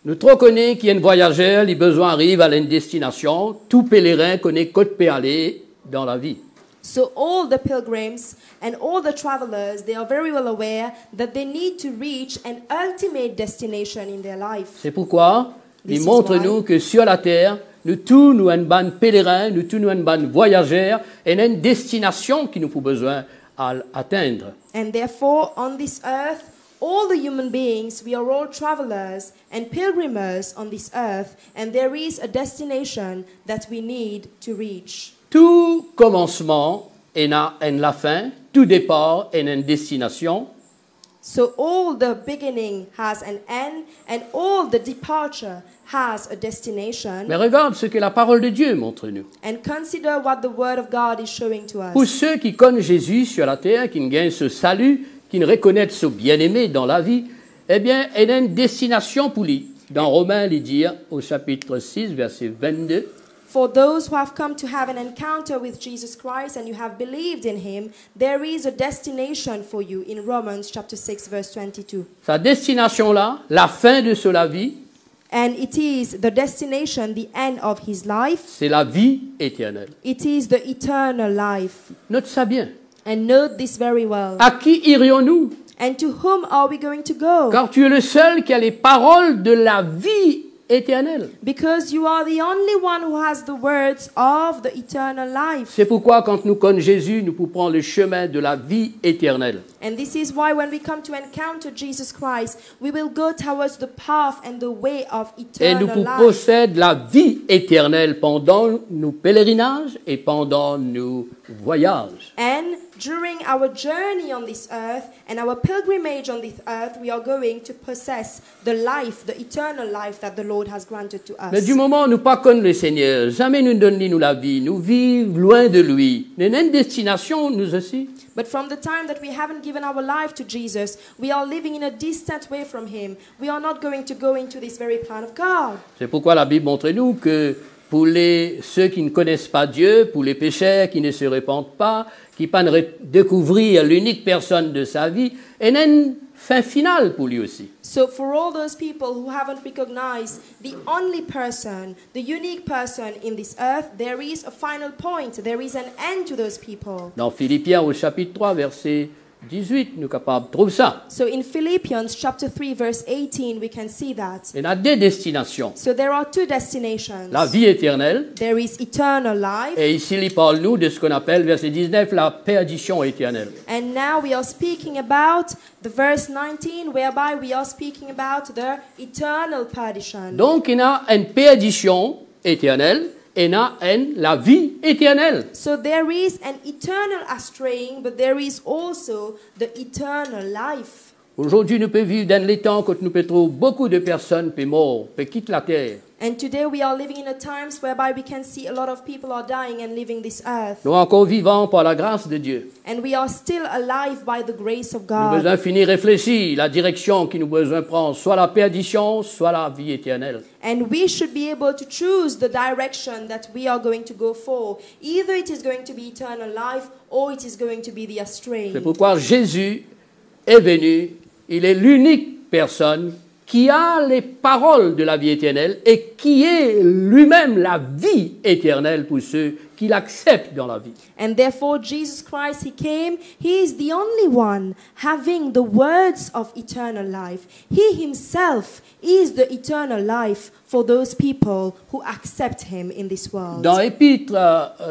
Nous trop connaissons qu'il y a un voyageur, les besoins arrivent à une destination. Tout pèlerin connaît côte peut aller dans la vie. So all the pilgrims and all the travelers, they are very well aware that they need to reach an ultimate destination in their life. C'est pourquoi This il is montre-nous que sur la terre, nous tous nous un ban pèlerin, nous tous nous un ban voyageurs, et une destination qui nous faut besoin à atteindre. And therefore, on this earth, all the human beings, we are all travelers and pilgrimers on this earth, and there is a destination that we need to reach. Tout commencement est la fin, tout départ est une destination. So all the beginning has an end, and all the departure has a destination. Mais regarde ce que la parole de Dieu montre-nous. And consider what the Word of God is showing to Pour us. ceux qui connaissent Jésus sur la terre, qui gagnent ce salut, qui reconnaissent ce bien-aimé dans la vie, eh bien, il y a une destination pour lui. Dans Romains, il dit au chapitre 6, verset 22, For those who have come to have an encounter with Jesus Christ and you have believed in Him, there is a destination for you in Romans chapter 6, verse 22. sa destination-là, la fin de sa vie, And it is the destination, the end of His life. c'est la vie éternelle. It is the eternal life. Note ça bien. And note this very well. À qui irions-nous? And to whom are we going to go? Car tu es le seul qui a les paroles de la vie éternelle. Because you are the only one who has the words of the eternal life. C'est pourquoi quand nous connaissons Jésus, nous pouvons prendre le chemin de la vie éternelle. And this is why when we come to encounter Jesus Christ, we will go towards the path and the way of Et nous eternal pouvons life. posséder la vie éternelle pendant nos pèlerinages et pendant nos voyages. And during our journey on this earth and our pilgrimage on this earth, we are going to possess the life, the eternal life that the Lord has granted to Mais us. du moment où nous pas connaissons le Seigneur, jamais nous donne nous la vie, nous vivons loin de lui. Nous avons une destination, nous aussi. But from the time that we haven't given our life to Jesus, we are living in a distant way from Him. We are not going to go into this very plan of God. C'est pourquoi la Bible montre-nous que pour ceux qui ne connaissent pas Dieu, pour les pécheurs qui ne se répandent pas, qui ne peuvent découvrir l'unique personne de sa vie, il y a une fin finale pour lui aussi. So for all those people who haven't recognized the only person, the unique person in this earth, there is a final point. There is an end to those people. Dans Philippiens au chapitre 3, verset 18, nous sommes capables de trouver ça. So in Philippians chapter 3 verse 18 we can see that. Il y a deux destinations. So there are two destinations. La vie éternelle, There is eternal life, et ici il parle-nous de ce qu'on appelle, verset 19, la perdition éternelle. and now we are speaking about the verse 19 whereby we are speaking about the eternal perdition. Donc il y a une perdition éternelle et il y a la vie éternelle. So there is an eternal astraying, but there is also the eternal life. Aujourd'hui, nous pouvons vivre dans les temps quand nous pouvons trouver beaucoup de personnes qui mortes, qui quittent la terre. And today we are living in a times whereby we can see a lot of people are dying and leaving this earth. Nous encore vivants par la grâce de Dieu. And we are still alive by the grace of Nous avons God. besoin de finir réfléchir la direction qui nous besoin prendre, soit la perdition, soit la vie éternelle. And we should be able to choose the direction that we are going to go for. Either it is going to be eternal life or it is going to be the C'est astray. pourquoi Jésus est venu, il est l'unique personne qui a les paroles de la vie éternelle et qui est lui-même la vie éternelle pour ceux qui l'acceptent dans la vie. And therefore Jesus Christ, He came, He is the only one having the words of eternal life. He Himself is the eternal life for those people who accept Him in this world. Dans l'épître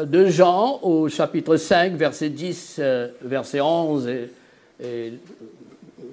de Jean, au chapitre 5, verset 10, verset 11 et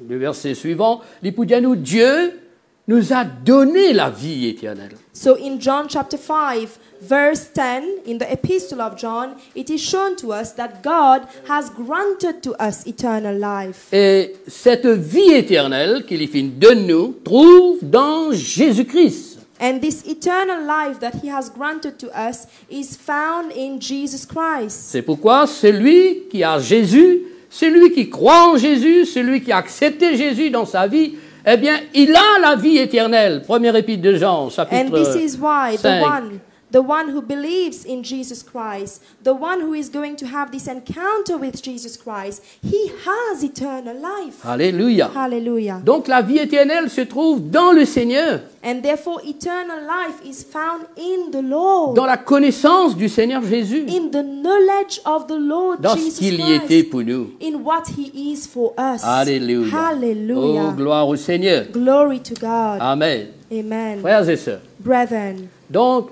le verset suivant, il peut dire nous, Dieu nous a donné la vie éternelle. So in John chapter 5, verse 10, in the epistle of John, it is shown to us that God has granted to us eternal life. Et cette vie éternelle qu'il donne nous, trouve dans Jésus-Christ. And this eternal life that He has granted to us is found in Jesus Christ. C'est pourquoi celui qui a Jésus, celui qui croit en Jésus, celui qui a accepté Jésus dans sa vie, eh bien, il a la vie éternelle. Première épître de Jean, And chapitre this is why the 5. one the one who believes in Jesus Christ, the one who is going to have this encounter with Jesus Christ, he has eternal life. Alléluia. Hallelujah. Donc la vie éternelle se trouve dans le Seigneur, And therefore eternal life is found in the Lord, dans la connaissance du Seigneur Jésus, in the knowledge of the Lord dans ce Jesus qu'il y était Christ, pour nous. in what he is for us. Alléluia. Hallelujah. Oh, gloire au Seigneur. Glory to God. Amen. Amen. Frères et sœurs. Brethren, Donc,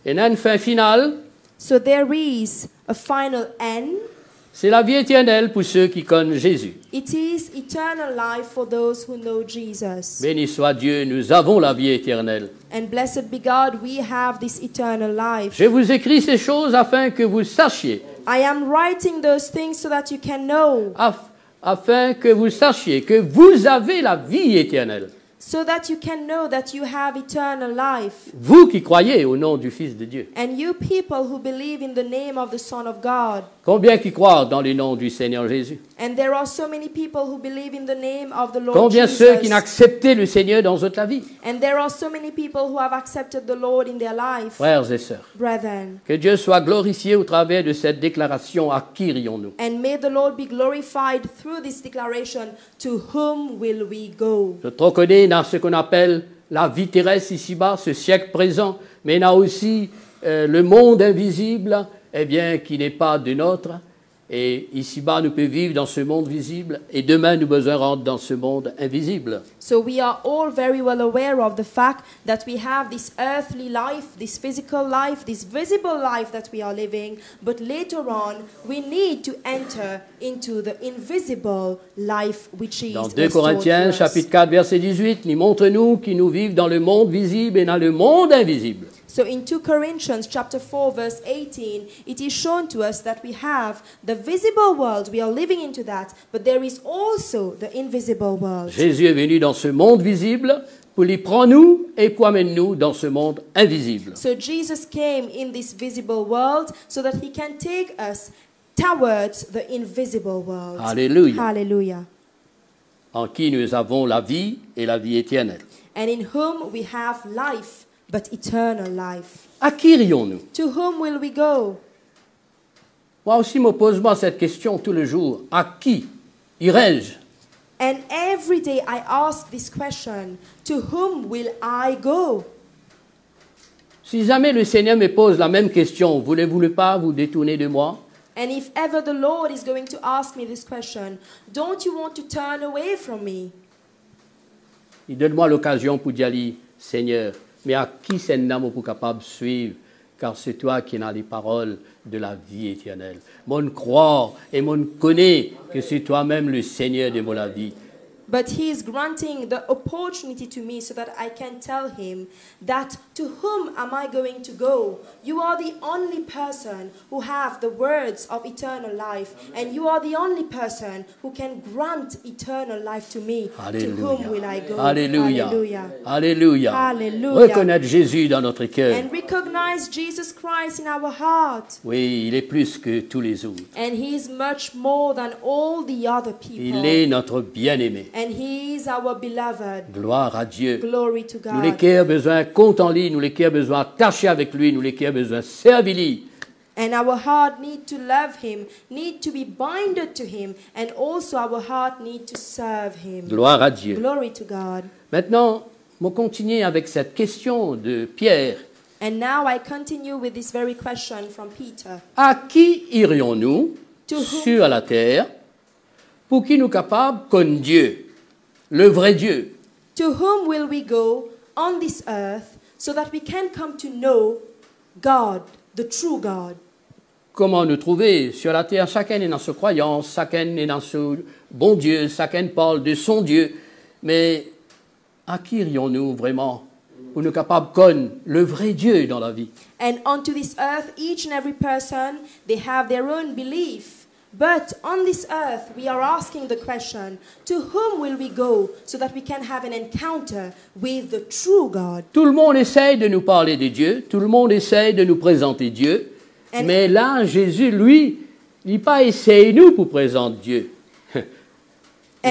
il y a une fin finale. so there is a final end. C'est la vie éternelle pour ceux qui connaissent Jésus. It is eternal life for those who know Jesus. Béni soit Dieu, nous avons la vie éternelle. And blessed be God, we have this eternal life. Je vous écris ces choses afin que vous sachiez, I am writing those things so that you can know, afin que vous sachiez que vous avez la vie éternelle. so that you can know that you have eternal life. Vous qui croyez au nom du Fils de Dieu. And you people who believe in the name of the Son of God. Combien qui croient dans le nom du Seigneur Jésus? And there are so many people who believe in the name of the Lord Combien ceux qui Jesus. n'acceptaient le Seigneur dans toute la vie? And there are so many people who have accepted the Lord in their life. Frères et sœurs, Brethren, que Dieu soit glorifié au travers de cette déclaration. À qui irions-nous? and may the Lord be glorified through this declaration. To whom will we go? Je te reconnais dans ce qu'on appelle la vie terrestre ici-bas, ce siècle présent, mais il y a aussi le monde invisible, eh bien, qui n'est pas de nôtre. Et ici-bas, nous pouvons vivre dans ce monde visible, et demain, nous besoin rentrer dans ce monde invisible. So we are all very well aware of the fact that we have this earthly life, this physical life, this visible life that we are living, but later on we need to enter into the invisible life which is Dans 2 restored Corinthiens, to us. chapitre 4, verset 18, il montre-nous qui nous vivons dans le monde visible et dans le monde invisible. So in 2 Corinthians chapter 4 verse 18, it is shown to us that we have the visible world, we are living into that, but there is also the invisible world. Jésus est venu dans ce monde visible pour les prendre nous et pour amener nous dans ce monde invisible. So Jesus came in this visible world so that he can take us towards the invisible world. Alléluia. Hallelujah. En qui nous avons la vie et la vie éternelle. And in whom we have life, but eternal life. À qui irions-nous? To whom will we go? Moi aussi, me pose-moi cette question tous les jours. À qui irais-je? And every day I ask this question, to whom will I go? Si jamais le Seigneur me pose la même question, voulez-vous pas vous détourner de moi? And if ever the Lord is going to ask me this question, don't you want to turn away from me? Il donne-moi l'occasion pour dire, Seigneur, mais à qui c'est un homme pour capable de suivre? Car c'est toi qui as les paroles de la vie éternelle. Mon croit et mon connaît que c'est toi-même le Seigneur de mon vie. But he is granting the opportunity to me so that I can tell him that to whom am I going to go? You are the only person who have the words of eternal life, and you are the only person who can grant eternal life to me. Alléluia. To whom will I go? Alléluia. Hallelujah. Alléluia. Hallelujah. Reconnaître Jésus dans notre cœur. And recognize Jesus Christ in our heart. Oui, il est plus que tous les autres. And he is much more than all the other people. Il est notre bien-aimé. And he is our beloved. Gloire à Dieu. Glory to Nous les God. qui avons besoin compte en lui, nous les qui avons besoin attacher avec lui, nous les qui avons besoin servir lui. And our heart need to love him, need to be binded to him, and also our heart need to serve him. Gloire à Dieu. Glory to God. Maintenant, on continue avec cette question de Pierre. And now I continue with this very question from Peter. À qui irions-nous To whom? sur la terre pour qui nous capables comme Dieu, le vrai Dieu? To whom will we go on this earth so that we can come to know God, the true God? Comment nous trouver sur la terre? Chacun est dans sa croyance, chacun est dans ce bon Dieu, chacun parle de son Dieu. Mais à qui irions-nous vraiment pour nous capables comme le vrai Dieu dans la vie? And onto this earth, each and every person, they have their own belief. But on this earth, we are asking the question, to whom will we go so that we can have an encounter with the true God? Tout le monde essaye de nous parler de Dieu, tout le monde essaye de nous présenter Dieu. And- Mais là, Jésus, lui, il n'a pas essayé nous pour présenter Dieu. Il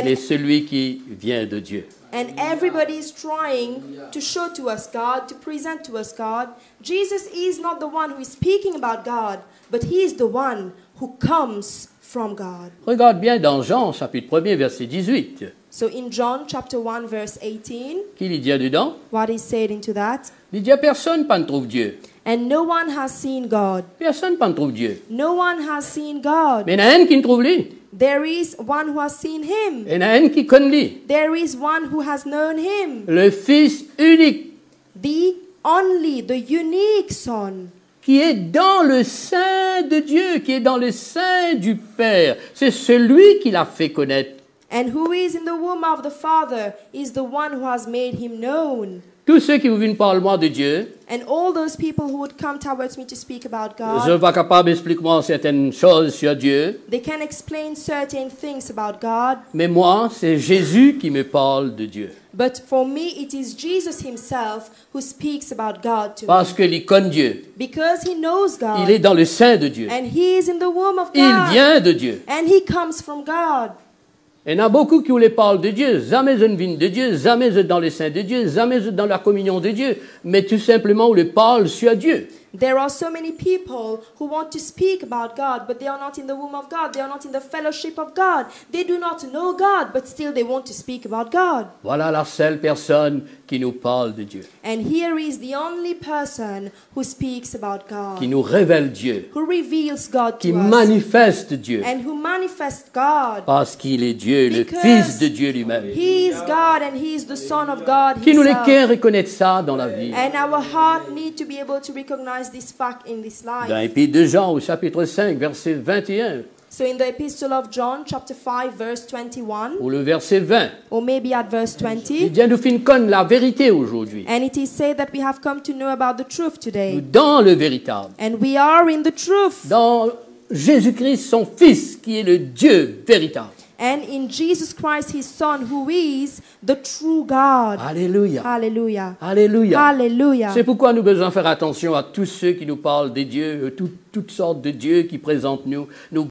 And- est celui qui vient de Dieu. And everybody is trying to show to us God, to present to us God. Jesus is not the one who is speaking about God, but he is the one who comes from God. Regarde bien dans Jean, chapitre 1er, verset 18. So in John chapter 1 verse 18, Qu'il y dit dedans? what is said into that? Il dit à personne pas ne trouve Dieu. And no one has seen God. Personne pas ne trouve Dieu. No one has seen God. Mais il y en a un qui ne trouve lui. There is one who has seen him. Il y en a un qui connaît lui. There is one who has known him. Le Fils unique The only, the unique Son. qui est dans le sein de Dieu, qui est dans le sein du Père. C'est celui qui l'a fait connaître. And who is in the womb of the Father is the one who has made him known. Tous ceux qui vous viennent parler moi de Dieu, And all those people who would come towards me to speak about je God, ne suis pas capable d'expliquer certaines choses sur Dieu, they can explain certain things about God. mais moi, c'est Jésus qui me parle de Dieu. But for me, it is Jesus himself who speaks about God to me. Parce qu'il connaît Dieu. Because he knows God. Il est dans le sein de Dieu. And he is in the womb of Il God. vient de Dieu. And he comes from God. Il y en a beaucoup qui voulaient parler de Dieu. Jamais je ne viens de Dieu, jamais je dans le sein de Dieu, jamais je dans la communion de Dieu, mais tout simplement on les parle sur Dieu. There are so many people who want to speak about God, but they are not in the womb of God. They are not in the fellowship of God. They do not know God, but still they want to speak about God. Voilà la seule personne qui nous parle de Dieu, And here is the only person who speaks about God, qui nous révèle Dieu, who reveals God qui to us, manifeste Dieu, and who manifests God. parce qu'il est Dieu, le Because Fils de Dieu lui-même. He is God and He is the Son of God Qui nous les himself. cœurs reconnaître ça dans la vie. And our heart need to be able to recognize this fact in this Dans life. l'Épître de Jean au chapitre 5, verset 21, So in the Epistle of John, chapter 5, verse 21, ou le verset 20, or maybe at verse il 20, dit nous fin connaître la vérité aujourd'hui, and it is said that we have come to know about the truth nous today. dans le véritable, And we are in the truth. dans Jésus-Christ, son Fils, qui est le Dieu véritable. And in Jesus Christ, His Son, who is the true God. Alléluia. Hallelujah. Alléluia. Hallelujah. C'est pourquoi nous devons faire attention à tous ceux qui nous parlent des dieux, toutes sortes de dieux qui présentent nous. Nous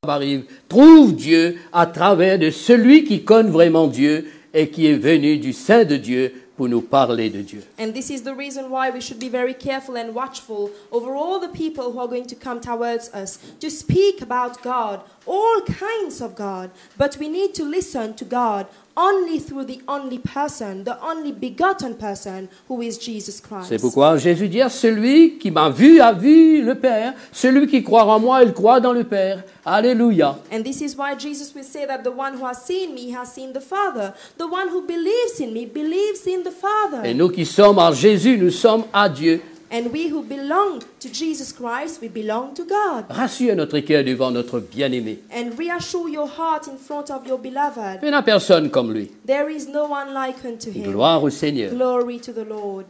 arrivent, trouve Dieu à travers de celui qui connaît vraiment Dieu et qui est venu du sein de Dieu pour nous parler de Dieu. And this is the reason why we should be very careful and watchful over all the people who are going to come towards us to speak about God, all kinds of God. But we need to listen to God only through the only person, the only begotten person, who is Jesus Christ. C'est pourquoi Jésus dit, celui qui m'a vu a vu le Père, celui qui croit en moi, il croit dans le Père. Alléluia. And this is why Jesus will say that the one who has seen me has seen the Father. The one who believes in me believes in the Father. Et nous qui sommes en Jésus, nous sommes à Dieu. And we who belong to Jesus Christ, we belong to God. Rassure notre cœur devant notre bien-aimé. And reassure your heart in front of your beloved. Il n'y a personne comme lui. There is no one like unto him. Gloire au Seigneur. Glory to the Lord.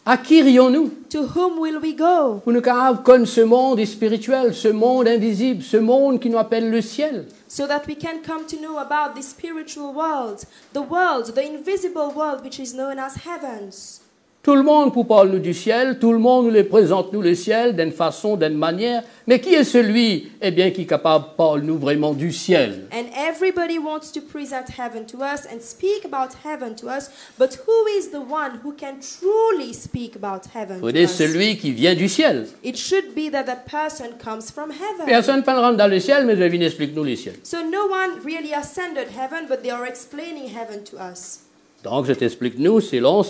À qui rions-nous? To whom will we go? Pour nous connaître ce monde spirituel, ce monde invisible, ce monde qui nous appelle le ciel. So that we can come to know about the spiritual world, the invisible world which is known as heavens. Tout le monde pour parler nous du ciel, tout le monde nous les présente nous le ciel d'une façon, d'une manière. Mais qui est celui, eh bien, qui est capable de parler nous vraiment du ciel? And everybody wants to present heaven to us and speak about heaven to us, but who is the one who can truly speak about heaven to C'est us? celui qui vient du ciel. It should be that that person comes from heaven. Personne ne peut rentrer dans le ciel, mais je viens expliquer nous le ciel. So no one really ascended heaven, but they are explaining heaven to us. Donc, je t'explique nous, selon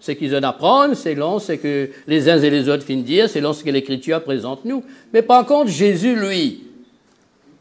ce qu'ils en apprennent, selon ce que les uns et les autres finissent dire, selon ce que l'Écriture présente nous. Mais par contre, Jésus, lui,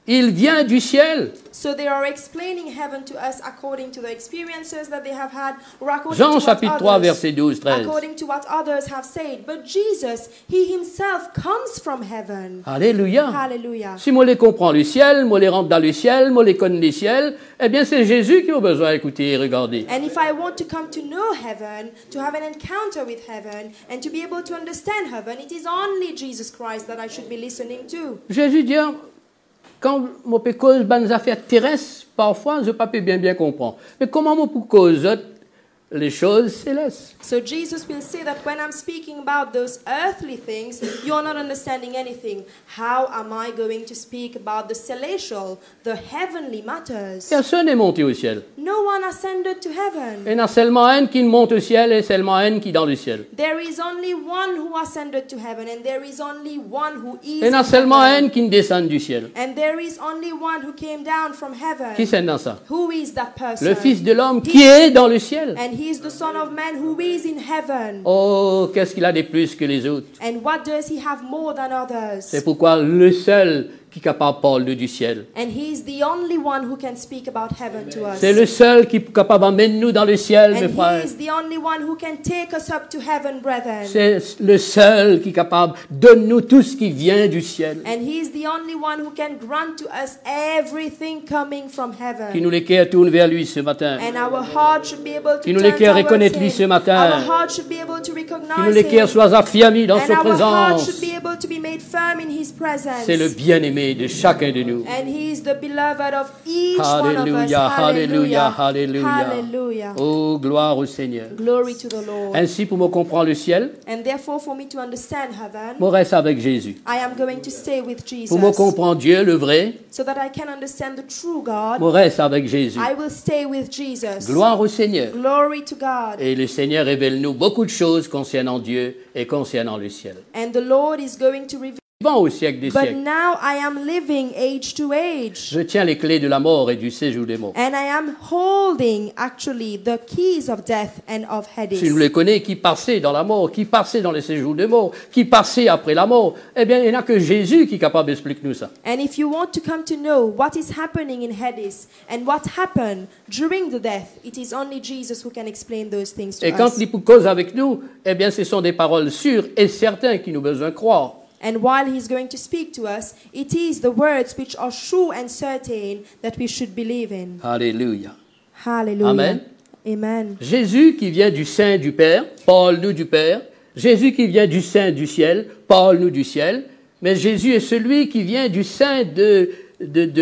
il vient du ciel. So they are explaining heaven to us according to the experiences that they have had, or according Jean to chapitre what 3, others, verset 12, 13. according to what others have said. But Jesus, He Himself comes from heaven. Alléluia. Hallelujah. Si moi les comprends le ciel, moi les rentre dans le ciel, moi les connais le ciel, eh bien c'est Jésus qui a besoin d'écouter et regarder. And if I want to come to know heaven, to have an encounter with heaven, and to be able to understand heaven, it is only Jesus Christ that I should be listening to. Jésus dit, quand je peux cause des affaires terrestres, parfois je ne peux pas bien comprendre. Mais comment je peux cause les choses célestes. So Jesus will say that when I'm speaking about those earthly things, you're not understanding anything. How am I going to speak about the celestial, the heavenly matters? Personne n'est monté au ciel. No one ascended to heaven. Il y en a seulement un qui monte au ciel et seulement un qui est dans le ciel. There is only one who ascended to heaven, and there is only one who is Il y en a in seulement heaven. un qui descend du ciel. And there is only one who came down from heaven. Qui c'est dans ça? Who is that person? Le Fils de l'homme qui est dans le ciel. And he is the Son of Man who is in heaven. Oh, qu'est-ce qu'il a de plus que les autres? And what does he have more than others? C'est pourquoi le seul qui est capable de parler du ciel. And he is the only one who can speak about heaven to us. C'est le seul qui est capable d'emmener nous dans le ciel, mes And frères. he is the only one who can take us up to heaven, brethren. C'est le seul qui est capable de donner nous tout ce qui vient du ciel. And he is the only one who can grant to us everything coming from Qui heaven. nous les cœurs tournent vers lui ce matin. And our heart should be able to Qui nous turn les cœurs towards reconnaître lui ce him. matin. Our heart should be able to Qui nous recognize les cœurs him. soient affermis dans And sa our heart présence. should be able to be made firm in his presence. C'est le bien-aimé de chacun de nous. And he is the beloved of each one of us. Alléluia, alléluia, alléluia. Hallelujah. Oh, gloire au Seigneur. Glory to the Lord. Ainsi, pour me comprendre le ciel, And therefore, for me to understand heaven, je reste avec Jésus. I am going to stay with Jesus. Pour me comprendre Dieu, le vrai, So that I can understand the true God, je reste avec Jésus. I will stay with Jesus. Gloire au Seigneur. Glory to God. Et le Seigneur révèle-nous beaucoup de choses concernant Dieu et concernant le ciel. And the Lord is going to reveal. Vivant au siècle des But siècles, now I am living age to age. je tiens les clés de la mort et du séjour des morts. And I am holding actually the keys of death and of Hades. Si nous les connaissons, qui passait dans la mort, qui passait dans les séjours des morts, qui passait après la mort, eh bien, il n'y a que Jésus qui est capable d'expliquer nous ça. And if you want to come to know what is happening in Hades and what happened during the death, it is only Jesus who can explain those things to Et quand us. il cause avec nous, eh bien, ce sont des paroles sûres et certaines qui nous besoin croire. And while he's going to speak to us, it is the words which are true and certain that we should believe in. Alléluia. Hallelujah. Amen. Amen. Jésus qui vient du sein du Père, parle-nous du Père. Jésus qui vient du sein du ciel, parle-nous du ciel. Mais Jésus est celui qui vient du sein de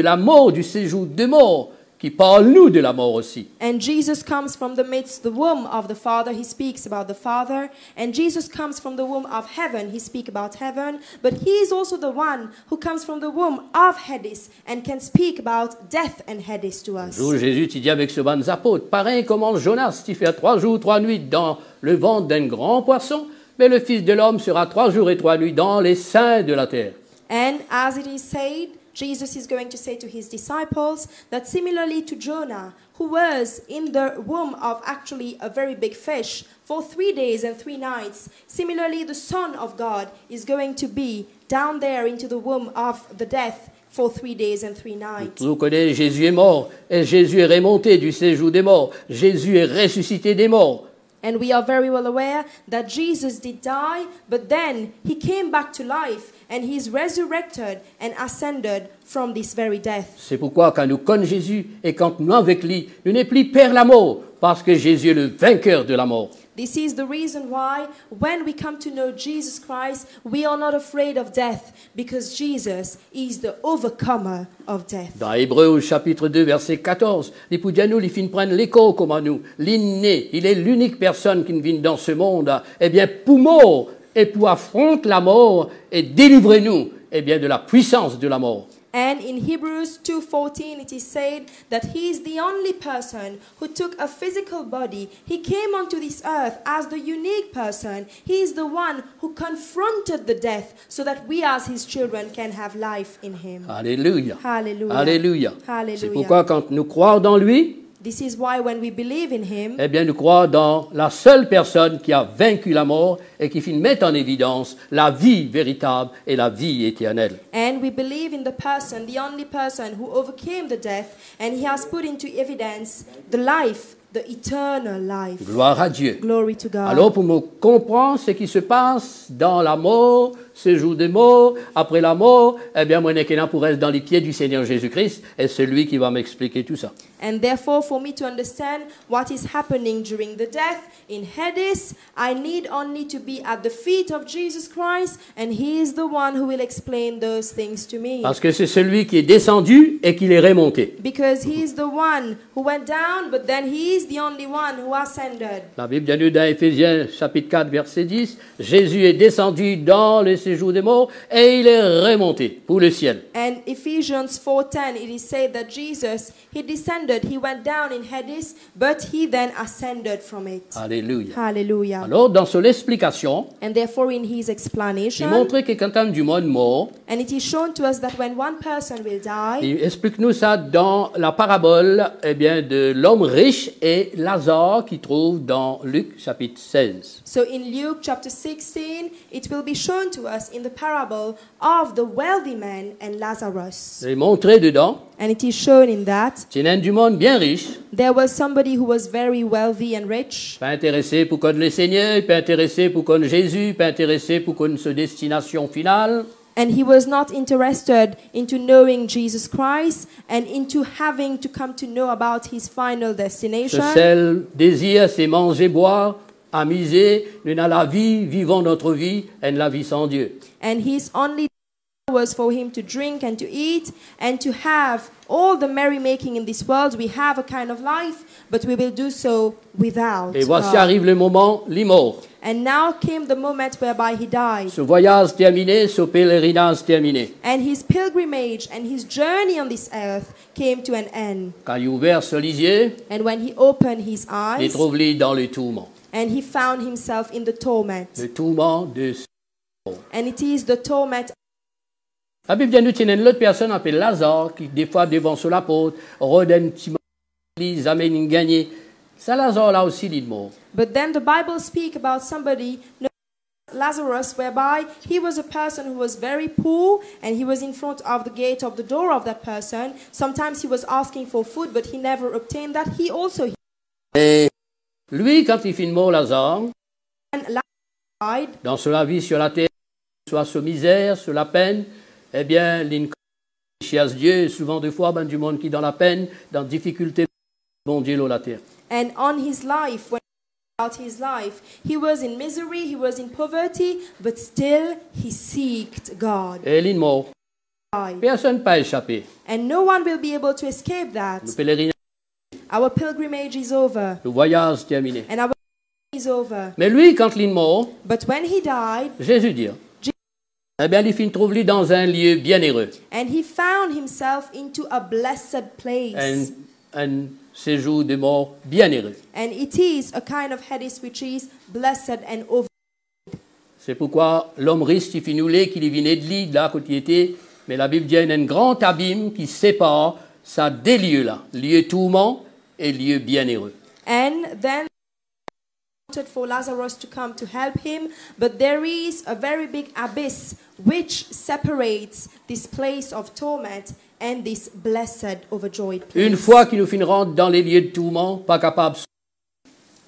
la mort, du séjour de mort, qui parle-nous de la mort aussi. And Jesus comes from the midst, the womb of the Father. He speaks about the Father. And Jesus comes from the womb of heaven. He speaks about heaven. But he is also the one who comes from the womb of Hades and can speak about death and Hades to us. Un jour, Jésus dit avec ses bonnes apôtres, pareil comment Jonas, qui fait 3 jours, 3 nuits dans le ventre d'un grand poisson, mais le Fils de l'homme sera 3 jours et 3 nuits dans les seins de la terre. And as it is said, Jesus is going to say to his disciples that similarly to Jonah, who was in the womb of actually a very big fish for 3 days and 3 nights, similarly the Son of God is going to be down there into the womb of the death for 3 days and 3 nights. Vous connaissez, Jésus est mort, et Jésus est remonté du séjour des morts. Jésus est ressuscité des morts. And we are very well aware that Jesus did die, but then he came back to life and he is resurrected and ascended from this very death. C'est pourquoi quand nous connaissons Jésus et quand nous avec lui, nous n'est plus peur la mort, parce que Jésus est le vainqueur de la mort. This is the reason why when we come to know Jesus Christ, we are not afraid of death, because Jesus is the overcomer of death. Dans Hébreux au chapitre 2, verset 14, les Poudianou, les fins prennent l'écho comme à nous. L'inné, il est l'unique personne qui ne vit dans ce monde, eh bien, pour mort et pour affronter la mort et délivrer nous, eh bien, de la puissance de la mort. And in Hebrews 2:14 it is said that he is the only person who took a physical body. He came onto this earth as the unique person. He is the one who confronted the death so that we as his children can have life in him. Alléluia. Hallelujah. Alléluia. Hallelujah. C'est pourquoi quand nous croyons dans lui, This is why when we believe in him, eh bien, nous croyons dans la seule personne qui a vaincu la mort et qui met en évidence la vie véritable et la vie éternelle. and we believe in the person, the only person who overcame the death, and he has put into evidence the life, the eternal life. Gloire à Dieu. Glory to God. Alors, pour me comprendre ce qui se passe dans la mort, séjour des morts, après la mort, eh bien, moi, je pour rester dans les pieds du Seigneur Jésus-Christ, et c'est lui qui va m'expliquer tout ça. And therefore, for me to understand what is happening during the death in Hades, I need only to be at the feet of Jesus Christ, and He is the one who will explain those things to me. Parce que c'est celui qui est descendu et qui est remonté. Because He is the one who went down, but then He is the only one who ascended. La Bible dit dans Éphésiens chapitre 4 verset 10, Jésus est descendu dans le séjour des morts et il est remonté pour le ciel. And Ephesians 4:10, it is said that Jesus, He descended, He went down in Hades, but He then ascended from it. Alléluia. Hallelujah. Alors, dans son explication, And therefore in His il explanation, montre que quand on du monde mort, and it is shown to us that when one person will die, il explique-nous ça dans la parabole eh bien, de l'homme riche et Lazare qui trouve dans Luc chapitre 16. so in Luke chapter 16, it will be shown to us in the parable of the wealthy man and Lazarus. Il est montré dedans, And it is shown in that c'est un du monde bien riche, there was somebody who was very wealthy and rich, pas intéressé pour connaître le Seigneur, pas intéressé pour connaître Jésus, pas intéressé pour connaître sa destination finale. and he was not interested into knowing Jesus Christ and into having to come to know about his final Ce destination. seul désir, c'est manger, boire, amuser, nous dans la vie, vivons notre vie, et la vie sans Dieu. And his only was for him to drink and to eat and to have all the merrymaking in this world. We have a kind of life, but we will do so without Et voici God. arrive le moment, l'immort. And now came the moment whereby he died. Ce voyage terminé, ce pèlerinage terminé. And his pilgrimage and his journey on this earth came to an end. Quand il ouvert sur les yeux, And when he opened his il eyes, trouve-les dans le tourment. and he found himself in the torment. Le tourment de... And it is the torment. La Bible dit qu'il y a une autre personne appelée Lazare qui, des fois, devant sur l'apôtre, redonne un petit moment, ils amènent une gagnée. Ça, Lazare, là aussi, il est mort. But then the Bible speaks about somebody, Lazarus, whereby he was a person who was very poor and he was in front of the gate of the door of that person. Sometimes he was asking for food, but he never obtained that. He also Et lui, quand il finit mort, Lazare, died. dans sa vie sur la terre, soit sur misère, sur la peine, eh bien, il cherche Dieu, souvent des fois, ben, du monde qui est dans la peine, dans la difficulté, bon Dieu, l'eau la terre. And on his life, when about his life, he was in misery, he was in poverty, but still he seeked God. Et il est mort. Personne n'a pas échappé. And no one will be able to escape that. Le pèlerinage, Our pilgrimage is over, le voyage terminé. and our is over. Mais lui, quand il est mort, But when he died, Jésus dit, eh bien, il finit trouve lui dans un lieu bienheureux. and he found himself into a blessed place. Un séjour de mort bienheureux. And it is a kind of Hades which is blessed and over. C'est pourquoi l'homme riche, qui finit nous qu'il venait de l'île, là, côté était, mais la Bible dit qu'il y a un grand abîme qui sépare ça des lieux-là, lieu tourment et lieu bienheureux. And then wanted for Lazarus to come to help him, but there is a very big abyss which separates this place of torment and this blessed, overjoyed place. Une fois qu'il nous finira dans les lieux de tourment, pas capable.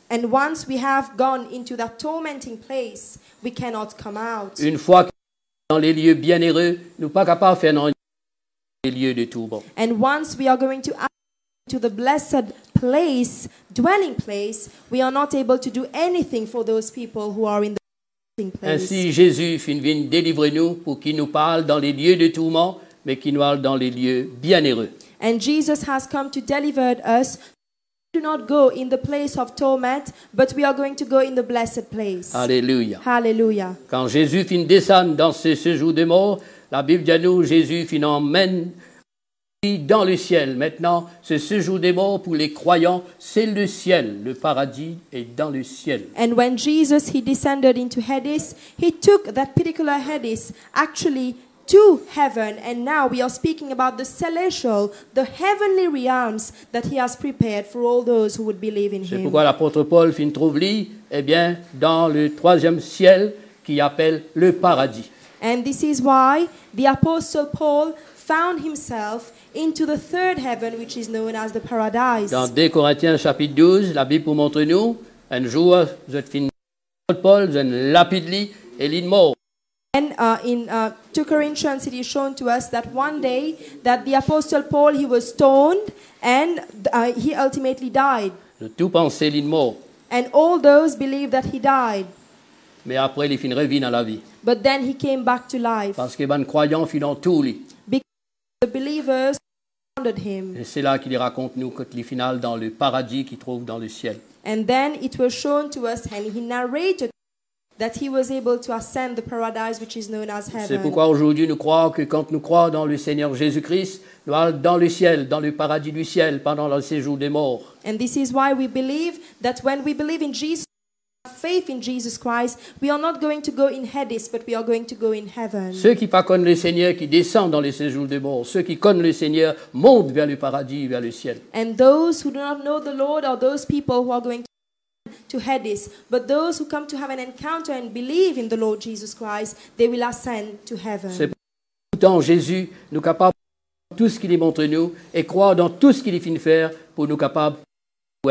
And once we have gone into that tormenting place, we cannot come out. Une fois qu'il est dans les lieux bienheureux, nous pas capable de faire dans les lieux de tourment. And once we are going to the blessed place, dwelling place, we are not able to do anything for those people who are in the dwelling place. Ainsi, Jésus vient délivrer nous pour qu'il nous parle dans les lieux de tourment, mais qu'il nous parle dans les lieux bienheureux. And Jesus has come to deliver us. Do not go in the place of torment, but we are going to go in the blessed place. Alléluia. Hallelujah. Quand Jésus finit descendre dans ce séjour des morts, la Bible dit à nous, Jésus finit emmène dans le ciel. Maintenant, ce séjour des morts pour les croyants, c'est le ciel. Le paradis est dans le ciel. And when Jesus, he descended into Hades, he took that particular Hades actually to heaven, and now we are speaking about the celestial, the heavenly realms that he has prepared for all those who would believe in C'est him. pourquoi l'apôtre Paul finit trouve lui, eh bien, dans le troisième ciel qui appelle le paradis. And this is why the apostle Paul found himself into the third heaven, which is known as the paradise. Dans 2 Corinthiens chapitre 12, la Bible pour montrer nous, un jour, vous êtes fini Paul, vous êtes lapide lui, et il est mort. And in 2 Corinthians, it is shown to us that one day that the Apostle Paul, he was stoned and he ultimately died. Tout pensait qu'il est mort. And all those believed that he died. Mais après, il fin revient dans la vie. But then he came back to life. Parce que les croyants fin dans tout lui. Because the believers surrounded him. Et c'est là qu'il raconte nous que les final dans le paradis qu'il trouve dans le ciel. And then it was shown to us and he narrated that he was able to ascend the paradise which is known as C'est heaven. pourquoi aujourd'hui nous croyons que quand nous croyons dans le Seigneur Jésus-Christ, nous allons dans le ciel, dans le paradis du ciel, pendant le séjour des morts. And this is why we believe that when we believe in Jesus, faith in Jesus Christ, we are not going to go in Hades, but we are going to go in heaven. Ceux qui ne connaissent le Seigneur, qui descendent dans le séjour des morts, ceux qui connaissent le Seigneur, montent vers le paradis, vers le ciel. And those who do not know the Lord are those people who are going to Hades, but those who come to have an encounter and believe in the Lord Jesus Christ, they will ascend to heaven. C'est pourtant Jésus, nous capables de tout ce qu'il montre nous et croire dans tout ce qu'il finit de faire pour nous capables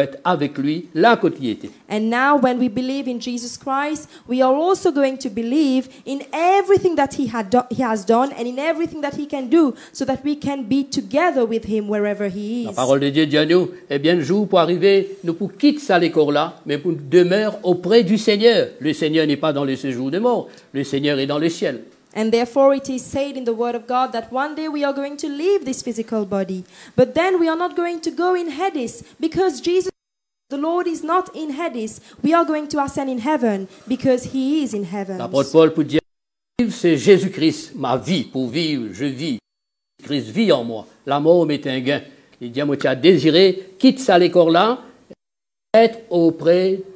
être avec lui, là où il était. And now when we believe in Jesus Christ, we are also going to believe in everything that he has done and in everything that he can do so that we can be together with him wherever he La is. parole de Dieu dit à nous, eh bien, le jour pour arriver, nous pour quitter ça l'école là, mais pour demeurer auprès du Seigneur. Le Seigneur n'est pas dans le séjour des morts, le Seigneur est dans le ciel. And therefore it is said in the word of God that one day we are going to leave this physical body. But then we are not going to go in Hades because Jesus, the Lord, is not in Hades. We are going to ascend in heaven because he is in heaven. L'apôtre Paul pour dire, c'est Jésus-Christ, ma vie, pour vivre, je vis. Christ vit en moi. La mort m'est un gain. Il dit, moi, tu as désiré, quitte ça l'école là, être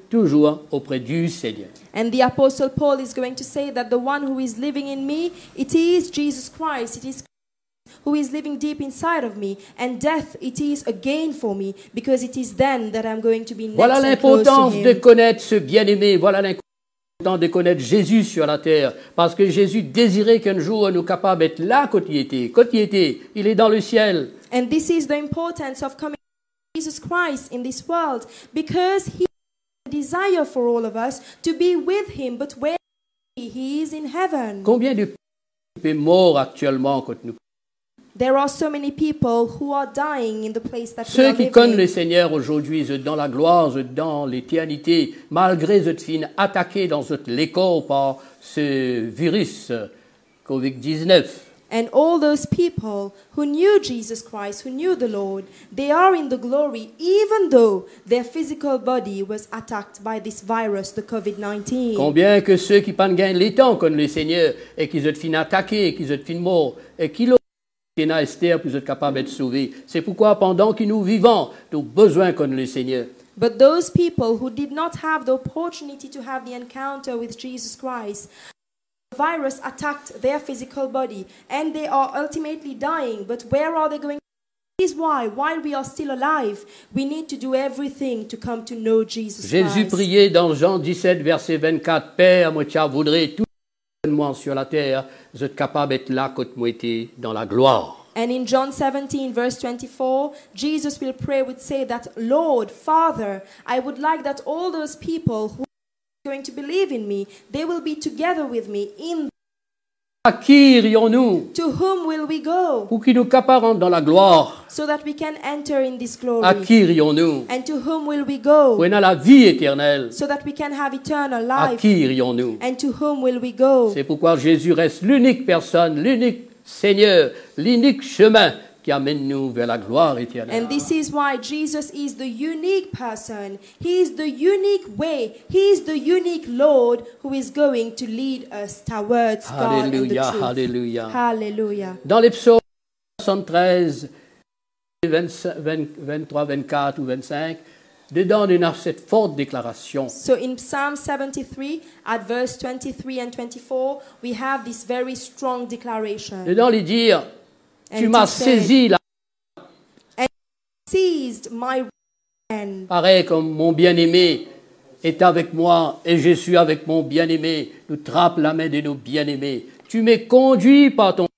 toujours auprès du Seigneur. And the Apostle Paul is going to say that the one who is living in me, it is Jesus Christ. It is Christ who is living deep inside of me. And death, it is a gain for me because it is then that I'm going to be next Voilà and close to l'importance de him. connaître ce bien-aimé. Voilà l'importance de connaître Jésus sur la terre. Parce que Jésus désirait qu'un jour nous capables d'être là quand il était. Quand il était, il est dans le ciel. And this is the importance of coming to Jesus Christ in this world because he desire for all of us to be with him, but where he is in heaven. Combien de personnes sont mortes actuellement quand nous... There are so many people who are dying in the place that we Ceux are qui connaissent le living. Seigneur aujourd'hui, dans la gloire, dans l'éternité, malgré cette fin attaqué dans l'école par ce virus Covid-19. And all those people who knew Jesus Christ, who knew the Lord, they are in the glory even though their physical body was attacked by this virus, the COVID-19. Combien que ceux qui pas gagnent les temps connaissent le Seigneur et qui ont fin attaqués, qui ont fin morts et qui l'ont à Esther pour être capables d'être sauvés. C'est pourquoi pendant que nous vivons, nous avons besoin de le Seigneur. But those people who did not have the opportunity to have the encounter with Jesus Christ, the virus attacked their physical body and they are ultimately dying. But where are they going? This is why, while we are still alive, we need to do everything to come to know Jesus Jésus Christ. priait dans Jean 17, verset 24, Père, moi, tu voudrais tout moi sur la terre, vous êtes capable d'être là quand moi été dans la gloire. And in John 17, verse 24, Jesus will pray, would say that, Lord, Father, I would like that all those people who are going to believe in me, they will be together with me in. À qui irions-nous To whom will we go? pour qu'il nous capable dans la gloire? So that we can enter in this glory. À qui irions-nous And to whom will we go? pour avoir la vie éternelle? So that we can have eternal À life. qui irions-nous? And to whom will we go? C'est pourquoi Jésus reste l'unique personne, l'unique Seigneur, l'unique chemin qui amène nous vers la gloire éternelle. And this is why Jesus is the unique person. He is the unique way. He is the unique Lord who is going to lead us towards God and the Alléluia, truth. alléluia. Hallelujah. Dans les psaumes 73, 23, 24 ou 25, dedans on a cette forte déclaration. So in Psalm 73, at verse 23 and 24, we have this very strong declaration. Dedans les dire, And tu it m'as is said, saisi là, seized my hand. pareil comme mon bien-aimé est avec moi et je suis avec mon bien-aimé. Nous trappe la main de nos bien-aimés. Tu m'es conduit par ton...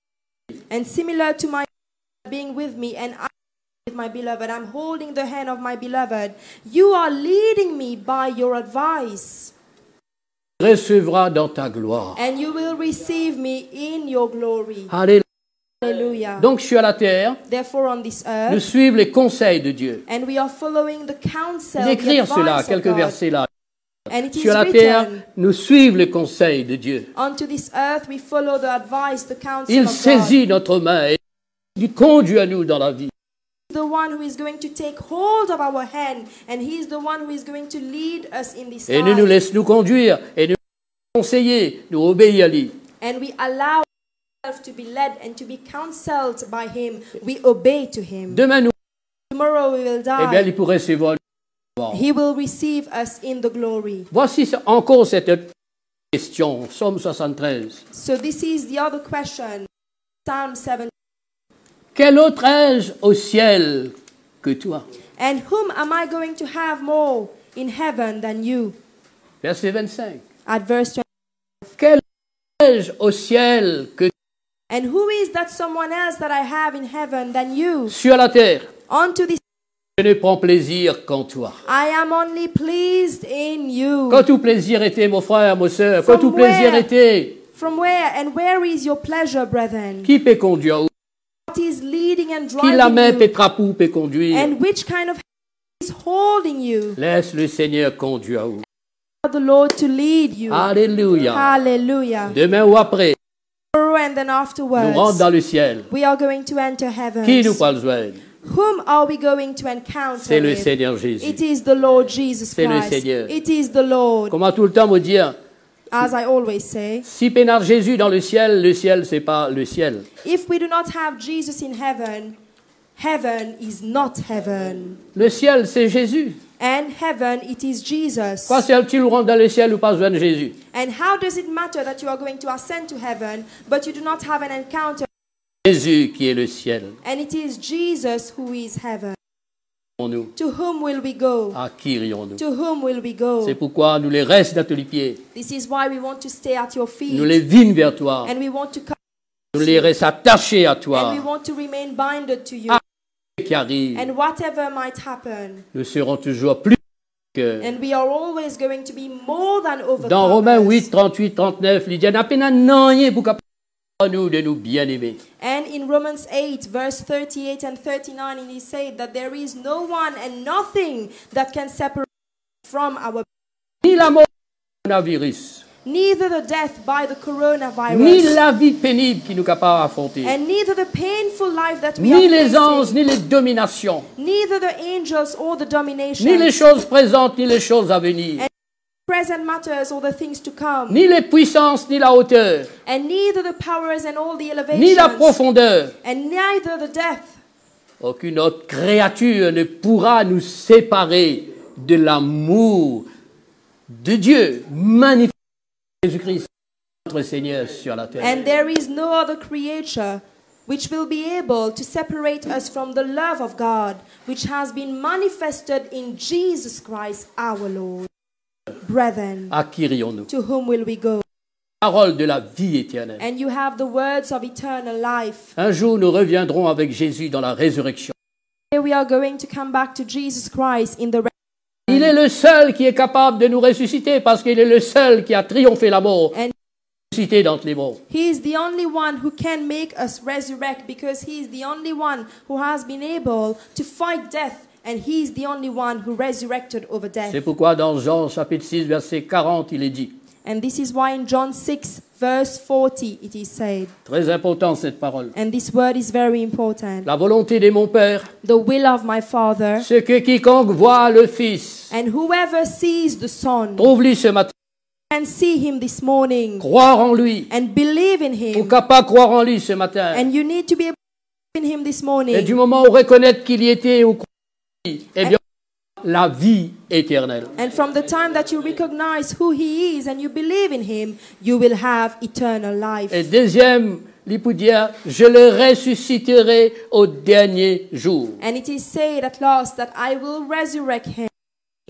And similar to my being with me and I with my beloved, I'm holding the hand of my beloved. You are leading me by your advice. recevras dans ta gloire. and you will receive me in your glory. Alléluia. Hallelujah. Donc je suis à la terre, Therefore, on this nous earth, suivons les conseils de Dieu. and we are following the counsel, the D'écrire cela, advice of quelques God. versets là. And it is Sur la terre, written, nous suivons les conseils de Dieu. onto this earth we follow the advice, the counsel Il of God. saisit notre main et il conduit à nous dans la vie. The one who is going to take hold of our hand, and he is the one who is going to lead us in this Et nous nous life. laisse nous conduire et nous conseiller, nous obéir à lui. And we allow ourselves to be led and to be counseled by him. We obey to him. Demain, nous, Tomorrow we will eh bien, die. il pourrait recevoir. He will receive us in the glory. Voici encore cette question, Psaume 73. So this is the other question. Psalm 7. Quel autre ai-je au ciel que toi? And whom am I going to have more in heaven than you? Verset 25. At verse 20. Quel ai-je au ciel que toi? And who is that someone else that I have in heaven than you? Sur la terre, Unto this je ne prends plaisir qu'en toi. I am only pleased in you. Quand tout plaisir était, mon frère, ma soeur, quand tout From plaisir where? était, From where and where is your pleasure, brethren? qui peut conduire? What is leading and Qui la main driving peut you? trapou peut conduire? And which kind of hand is holding you? Laisse le Seigneur conduire. For the Lord to lead you. Alléluia. Hallelujah. Demain ou après, Tomorrow and then nous rentrons afterwards, dans le ciel. we are going to enter heaven. Qui nous parle joindre? Whom are we going to encounter C'est le with? Seigneur Jésus. It is the Lord Jesus C'est le Christ. Seigneur. It is the Lord. Comment tout le temps me dire, As I always say, si pénard Jésus dans le ciel, c'est pas le ciel. if we do not have Jesus in heaven, heaven is not heaven. Le ciel, c'est Jésus. And heaven, it is Jesus. Quoi, si tu rentres dans le ciel ou pas besoin de Jésus? And how does it matter that you are going to ascend to heaven, but you do not have an encounter? Jésus qui est le ciel. And it is Jesus who is heaven. Nous, To whom will we go? à qui irions-nous? To whom will we go? C'est pourquoi nous les restons à tes pieds. This is why we want to stay at your feet. Nous les vîmes vers toi. And we want to come. Nous les restons attachés à And toi. we want to remain binded to you. Qui arrive, And whatever might happen. nous serons toujours plus que. And we are always going to be more than overcomers. Dans Romains 8, 38, 39, il dit, n'a peine rien pour capable nous de nous bien aimer. And in Romans 8, verse 38 and 39, it is said that there is no one and nothing that can separate from our, Ni la mort du coronavirus, neither the death by the ni coronavirus, la vie pénible qui nous est capable d'affronter, and neither the painful life that we ni are les anges, facing, ni les dominations, neither the angels or the domination, ni les choses présentes, ni les choses à venir, present matters or the things to come, ni les puissances, ni la hauteur, and neither the powers and all the ni elevations, la profondeur. and neither the depth. Aucune autre créature ne pourra nous séparer de l'amour de Dieu manifesté en Jésus-Christ, notre Seigneur sur la terre. And there is no other creature which will be able to separate us from the love of God, which has been manifested in Jesus Christ our Lord. Brethren, À qui irions-nous? to whom will we go? Parole de la vie éternelle. And you have the words of eternal life. Un jour, nous reviendrons avec Jésus dans la résurrection. Here we are going to come back to Jesus Christ in the Il est le seul qui est capable de nous ressusciter parce qu'il est le seul qui a triomphé la mort, And ressuscité d'entre les morts. He is the only one who can make us resurrect, because He is the only one who has been able to fight death, and He is the only one who resurrected over death. C'est pourquoi dans Jean chapitre 6, verset 40, il est dit, And this is why in John 6, verse 40, it is said, très important cette parole, and this word is very important, la volonté de mon Père, the will of my Father, c'est que quiconque voit le Fils, and whoever sees the Son trouve-lui ce matin, and see Him this morning croire en lui, and believe in ou Him, capable de croire en lui ce matin, and you need to be able to believe in Him this et morning, du moment où reconnaître qu'il y était ou croire en lui, eh bien, la vie éternelle. and from the time that you recognize who He is and you believe in Him, you will have eternal life. Et deuxième, il peut dire, je le ressusciterai au dernier jour. And it is said at last that I will resurrect Him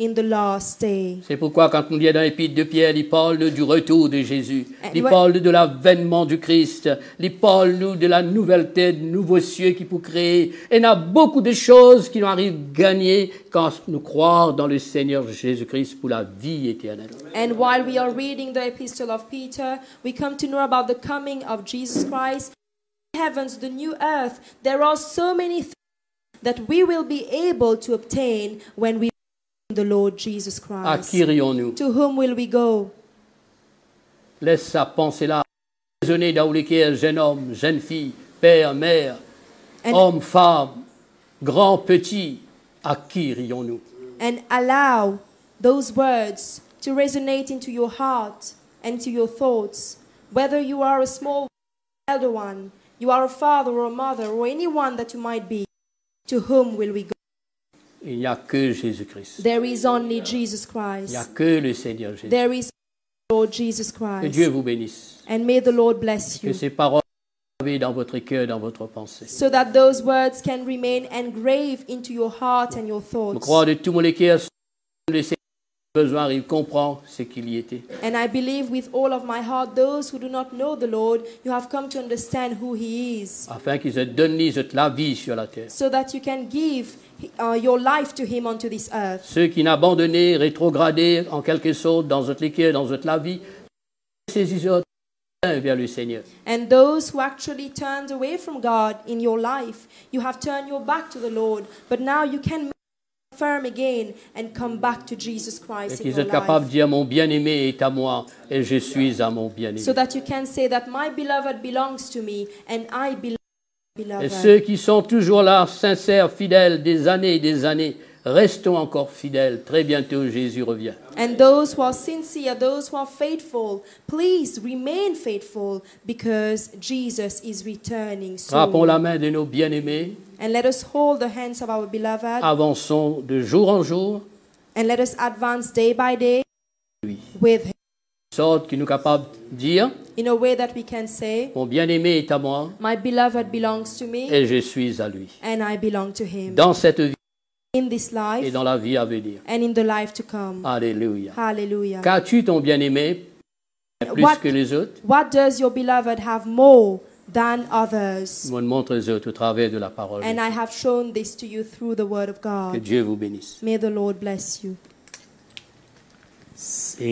in the last day. C'est pourquoi quand on lit dans l'épître de Pierre, il parle du retour de Jésus, il when- parle de l'avènement du Christ, il parle de la nouvelle terre, de nouveaux cieux qui pour créer. Et il y a beaucoup de choses qui nous arrivent gagner quand nous croyons dans le Seigneur Jésus-Christ pour la vie éternelle. And while we are reading the epistle of Peter, we come to know about the coming of Jesus Christ, the heavens, the new earth. There are so many things that we will be able to obtain when we the Lord Jesus À Christ. qui irions-nous? To whom will we go? Laisse sa pensée là, raisonner dans lesquels jeune homme, jeune fille, père, mère, And- homme, femme, grand, petit, à qui irions-nous? And allow those words to resonate into your heart and to your thoughts. Whether you are a small elder one, you are a father or a mother or anyone that you might be, to whom will we go? Il n'y a que Jésus-Christ. There is only Jesus Il n'y Christ. a que le Seigneur Jésus. There is Lord Jesus Que Dieu Christ. vous bénisse. And may the Lord bless Que you, ces paroles soient gravées dans votre cœur, dans votre pensée. so that those words can remain engraved into your heart and your Je thoughts. crois de tout mon cœur, le Seigneur a besoin, il comprend ce qu'il y était. And I believe with all of my heart, those who do not know the Lord, you have come to understand who He is, Afin qu'il se donne la vie sur la terre. so that you can give your life to Him onto this earth. Ceux qui n'ont abandonné, rétrogradé en quelque sorte dans votre cœur, dans votre la vie, saisissez vers le Seigneur. And those who actually turned away from God in your life, you have turned your back to the Lord, but now you can make firm again and come back to Jesus Et Christ in qu'ils your soient capables life, de dire mon bien-aimé est à moi et je suis à mon bien-aimé. so that you can say that my beloved belongs to me and I belong to my Et beloved. ceux qui sont toujours là, sincères, fidèles, des années, restons encore fidèles. Très bientôt, Jésus revient. And those who are sincere, those who are faithful, please remain faithful, because Jesus is returning Frappons la soon. main de nos bien-aimés, And let us hold the hands of our beloved, avançons de jour en jour, and let us advance day by day lui. with Him, De sorte que nous sommes capables de dire, in a way that we can say, mon bien-aimé est à moi my beloved belongs to me et je suis à lui. and I belong to Him, Dans cette vie in this et life dans la vie à venir. and in the life to come. Alléluia. Hallelujah. Qu'as-tu ton bien-aimé plus What- que les autres? What does your beloved have more than others? Montre aux autres au travers de la parole. And I have shown this to you through the Word of Que God. Dieu vous bénisse. May the Lord bless you. C'est